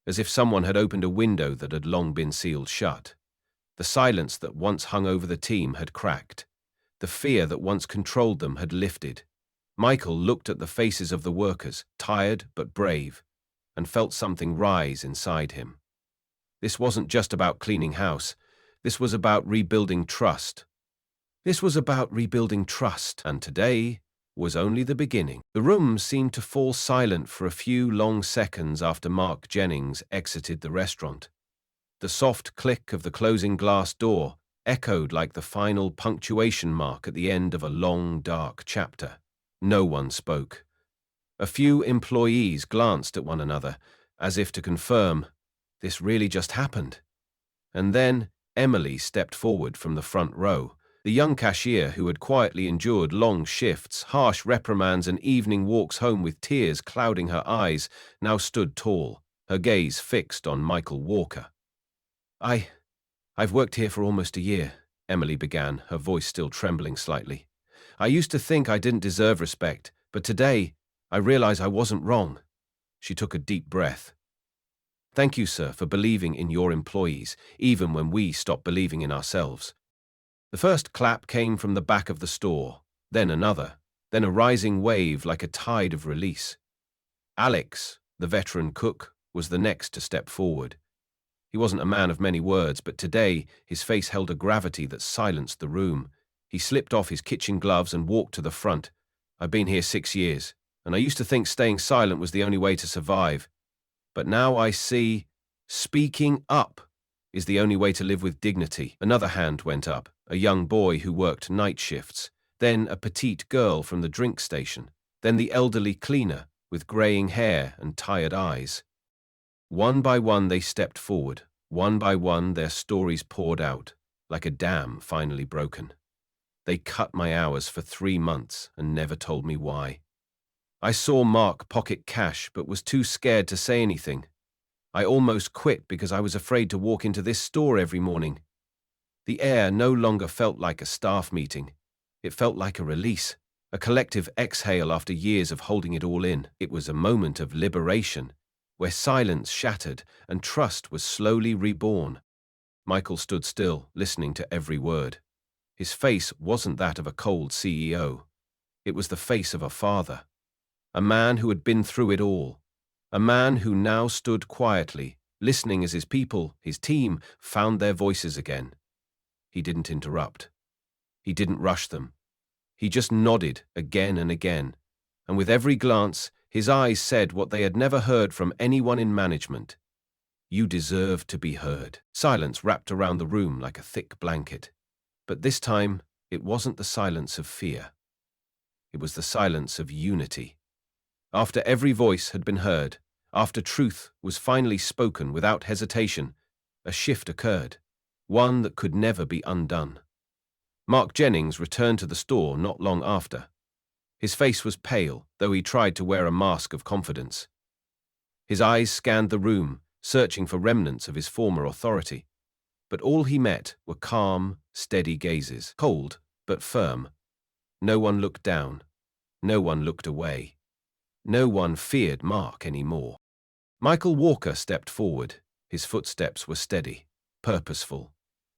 as if someone had opened a window that had long been sealed shut. The silence that once hung over the team had cracked. The fear that once controlled them had lifted. Michael looked at the faces of the workers, tired but brave, and felt something rise inside him. This wasn't just about cleaning house. This was about rebuilding trust. And today was only the beginning. The room seemed to fall silent for a few long seconds after Mark Jennings exited the restaurant. The soft click of the closing glass door echoed like the final punctuation mark at the end of a long, dark chapter. No one spoke. A few employees glanced at one another, as if to confirm, this really just happened. And then Emily stepped forward from the front row. The young cashier who had quietly endured long shifts, harsh reprimands, and evening walks home with tears clouding her eyes, now stood tall, her gaze fixed on Michael Walker. I've worked here for almost a year, Emily began, her voice still trembling slightly. I used to think I didn't deserve respect, but today I realize I wasn't wrong. She took a deep breath. Thank you, sir, for believing in your employees, even when we stopped believing in ourselves. The first clap came from the back of the store, then another, then a rising wave like a tide of release. Alex, the veteran cook, was the next to step forward. He wasn't a man of many words, but today his face held a gravity that silenced the room. He slipped off his kitchen gloves and walked to the front. I've been here 6 years, and I used to think staying silent was the only way to survive. But now I see speaking up is the only way to live with dignity. Another hand went up, a young boy who worked night shifts, then a petite girl from the drink station, then the elderly cleaner with graying hair and tired eyes. One by one they stepped forward. One by one their stories poured out, like a dam finally broken. They cut my hours for 3 months and never told me why. I saw Mark pocket cash but was too scared to say anything. I almost quit because I was afraid to walk into this store every morning. The air no longer felt like a staff meeting. It felt like a release, a collective exhale after years of holding it all in. It was a moment of liberation, where silence shattered and trust was slowly reborn. Michael stood still, listening to every word. His face wasn't that of a cold CEO. It was the face of a father. A man who had been through it all. A man who now stood quietly, listening as his people, his team, found their voices again. He didn't interrupt. He didn't rush them. He just nodded again and again, and with every glance, his eyes said what they had never heard from anyone in management. You deserve to be heard. Silence wrapped around the room like a thick blanket. But this time, it wasn't the silence of fear. It was the silence of unity. After every voice had been heard, After truth was finally spoken without hesitation, a shift occurred, one that could never be undone. Mark Jennings returned to the store not long after. His face was pale, though he tried to wear a mask of confidence. His eyes scanned the room, searching for remnants of his former authority. But all he met were calm, steady gazes, cold but firm. No one looked down. No one looked away. No one feared Mark anymore. Michael Walker stepped forward. His footsteps were steady, purposeful.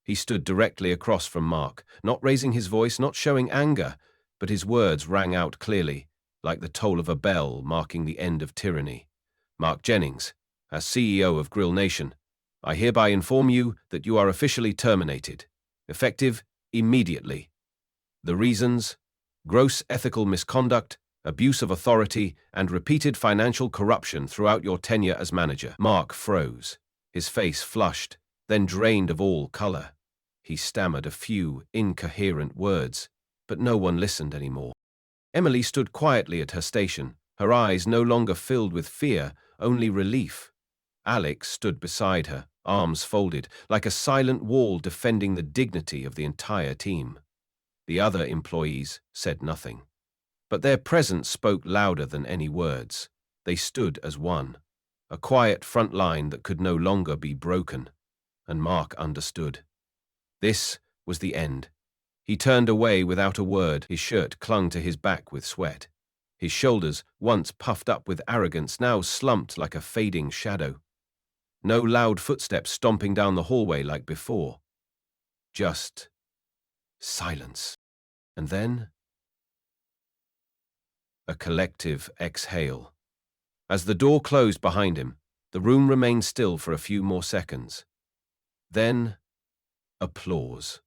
He stood directly across from Mark, not raising his voice, not showing anger, but his words rang out clearly, like the toll of a bell marking the end of tyranny. Mark Jennings, as CEO of GrillNation, I hereby inform you that you are officially terminated, effective immediately. The reasons: gross ethical misconduct, abuse of authority, and repeated financial corruption throughout your tenure as manager. Mark froze. His face flushed, then drained of all color. He stammered a few incoherent words, but no one listened anymore. Emily stood quietly at her station, her eyes no longer filled with fear, only relief. Alex stood beside her, arms folded, like a silent wall defending the dignity of the entire team. The other employees said nothing. But their presence spoke louder than any words. They stood as one, a quiet front line that could no longer be broken. And Mark understood. This was the end. He turned away without a word. His shirt clung to his back with sweat. His shoulders, once puffed up with arrogance, now slumped like a fading shadow. No loud footsteps stomping down the hallway like before. Just silence. And then a collective exhale. As the door closed behind him, the room remained still for a few more seconds. Then, applause.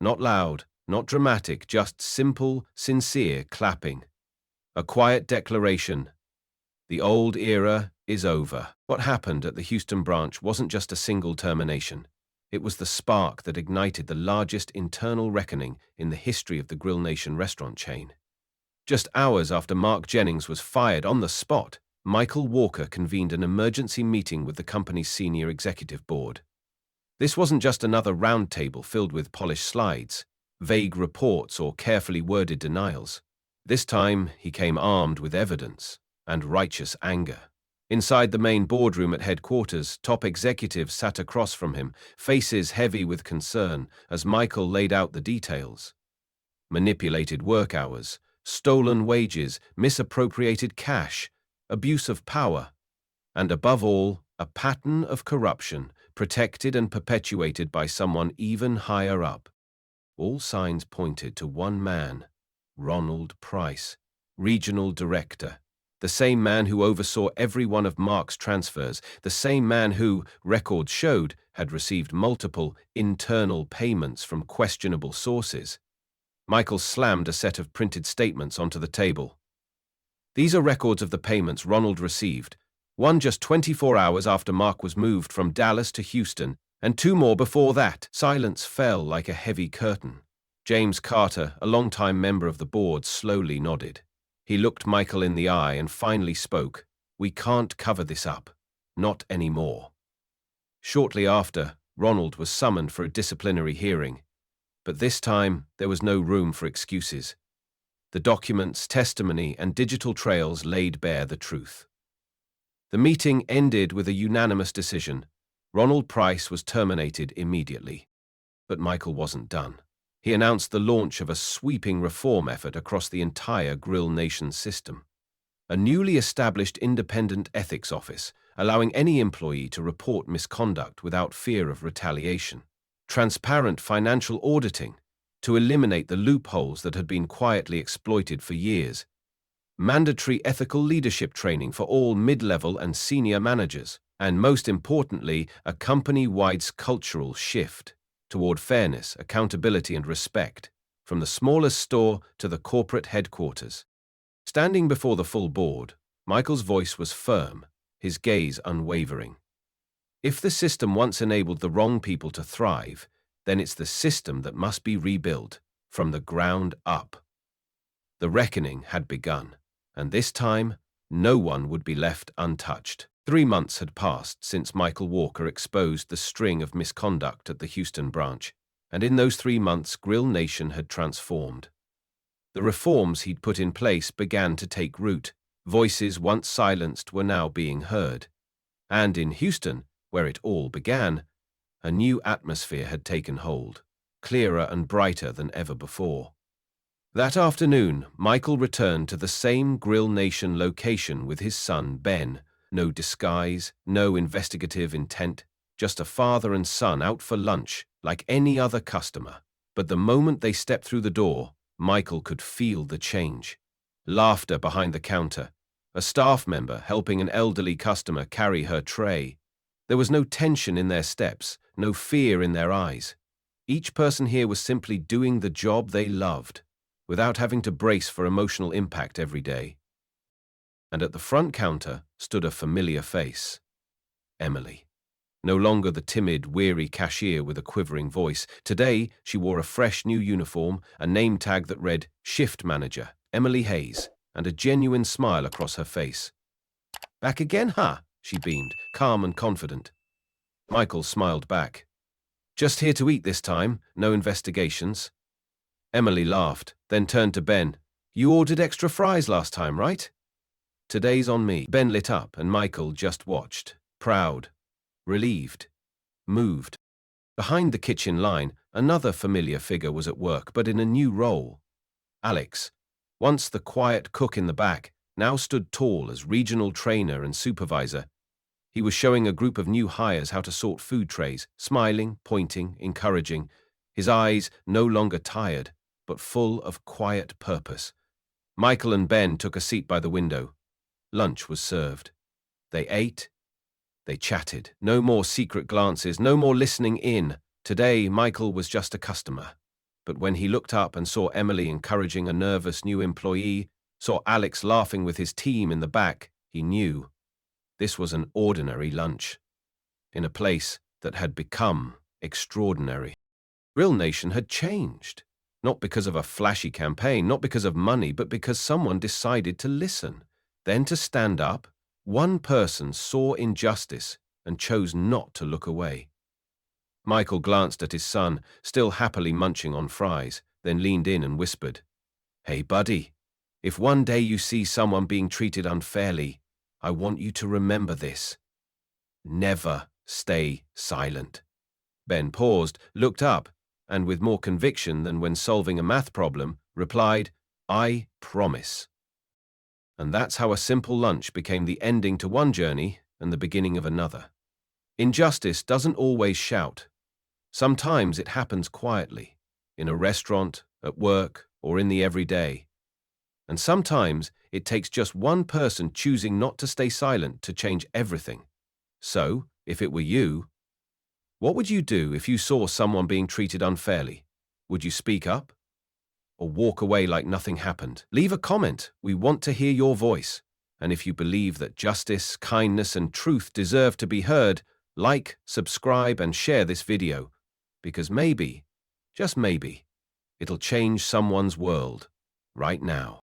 Not loud, not dramatic, just simple, sincere clapping. A quiet declaration. The old era is over. What happened at the Houston branch wasn't just a single termination. It was the spark that ignited the largest internal reckoning in the history of the GrillNation restaurant chain. Just hours after Mark Jennings was fired on the spot, Michael Walker convened an emergency meeting with the company's senior executive board. This wasn't just another roundtable filled with polished slides, vague reports, or carefully worded denials. This time, he came armed with evidence and righteous anger. Inside the main boardroom at headquarters, top executives sat across from him, faces heavy with concern as Michael laid out the details. Manipulated work hours, stolen wages, misappropriated cash, abuse of power, and above all, a pattern of corruption protected and perpetuated by someone even higher up. All signs pointed to one man, Ronald Price, regional director, the same man who oversaw every one of Mark's transfers, the same man who, records showed, had received multiple internal payments from questionable sources. Michael slammed a set of printed statements onto the table. These are records of the payments Ronald received, one just 24 hours after Mark was moved from Dallas to Houston, and two more before that. Silence fell like a heavy curtain. James Carter, a longtime member of the board, slowly nodded. He looked Michael in the eye and finally spoke. "We can't cover this up. Not anymore." Shortly after, Ronald was summoned for a disciplinary hearing. But this time, there was no room for excuses. The documents, testimony, and digital trails laid bare the truth. The meeting ended with a unanimous decision. Ronald Price was terminated immediately. But Michael wasn't done. He announced the launch of a sweeping reform effort across the entire GrillNation system. A newly established independent ethics office, allowing any employee to report misconduct without fear of retaliation. Transparent financial auditing to eliminate the loopholes that had been quietly exploited for years. Mandatory ethical leadership training for all mid-level and senior managers. And most importantly, a company-wide cultural shift toward fairness, accountability, and respect, from the smallest store to the corporate headquarters. Standing before the full board, Michael's voice was firm, his gaze unwavering. If the system once enabled the wrong people to thrive, then it's the system that must be rebuilt from the ground up. The reckoning had begun, and this time, no one would be left untouched. 3 months had passed since Michael Walker exposed the string of misconduct at the Houston branch, and in those 3 months, GrillNation had transformed. The reforms he'd put in place began to take root. Voices once silenced were now being heard. And in Houston, where it all began, a new atmosphere had taken hold, clearer and brighter than ever before. That afternoon, Michael returned to the same GrillNation location with his son, Ben. No disguise, no investigative intent, just a father and son out for lunch like any other customer. But the moment they stepped through the door, Michael could feel the change. Laughter behind the counter, a staff member helping an elderly customer carry her tray. There was no tension in their steps, no fear in their eyes. Each person here was simply doing the job they loved, without having to brace for emotional impact every day. And at the front counter stood a familiar face. Emily. No longer the timid, weary cashier with a quivering voice. Today, she wore a fresh new uniform, a name tag that read Shift Manager, Emily Hayes, and a genuine smile across her face. "Back again, huh?" she beamed, calm and confident. Michael smiled back. "Just here to eat this time, no investigations." Emily laughed, then turned to Ben. "You ordered extra fries last time, right?" "Today's on me." Ben lit up, and Michael just watched, proud, relieved, moved. Behind the kitchen line, another familiar figure was at work, but in a new role. Alex, once the quiet cook in the back, now stood tall as regional trainer and supervisor. He was showing a group of new hires how to sort food trays, smiling, pointing, encouraging, his eyes no longer tired, but full of quiet purpose. Michael and Ben took a seat by the window. Lunch was served. They ate. They chatted. No more secret glances, no more listening in. Today, Michael was just a customer. But when he looked up and saw Emily encouraging a nervous new employee, saw Alex laughing with his team in the back, he knew this was an ordinary lunch in a place that had become extraordinary. GrillNation had changed, not because of a flashy campaign, not because of money, but because someone decided to listen, then to stand up. One person saw injustice and chose not to look away. Michael glanced at his son, still happily munching on fries, then leaned in and whispered, "Hey, buddy, if one day you see someone being treated unfairly, I want you to remember this. Never stay silent." Ben paused, looked up, and with more conviction than when solving a math problem, replied, "I promise." And that's how a simple lunch became the ending to one journey and the beginning of another. Injustice doesn't always shout. Sometimes it happens quietly, in a restaurant, at work, or in the everyday. And sometimes it takes just one person choosing not to stay silent to change everything. So, if it were you, what would you do if you saw someone being treated unfairly? Would you speak up? Or walk away like nothing happened? Leave a comment. We want to hear your voice. And if you believe that justice, kindness, and truth deserve to be heard, like, subscribe, and share this video. Because maybe, just maybe, it'll change someone's world right now.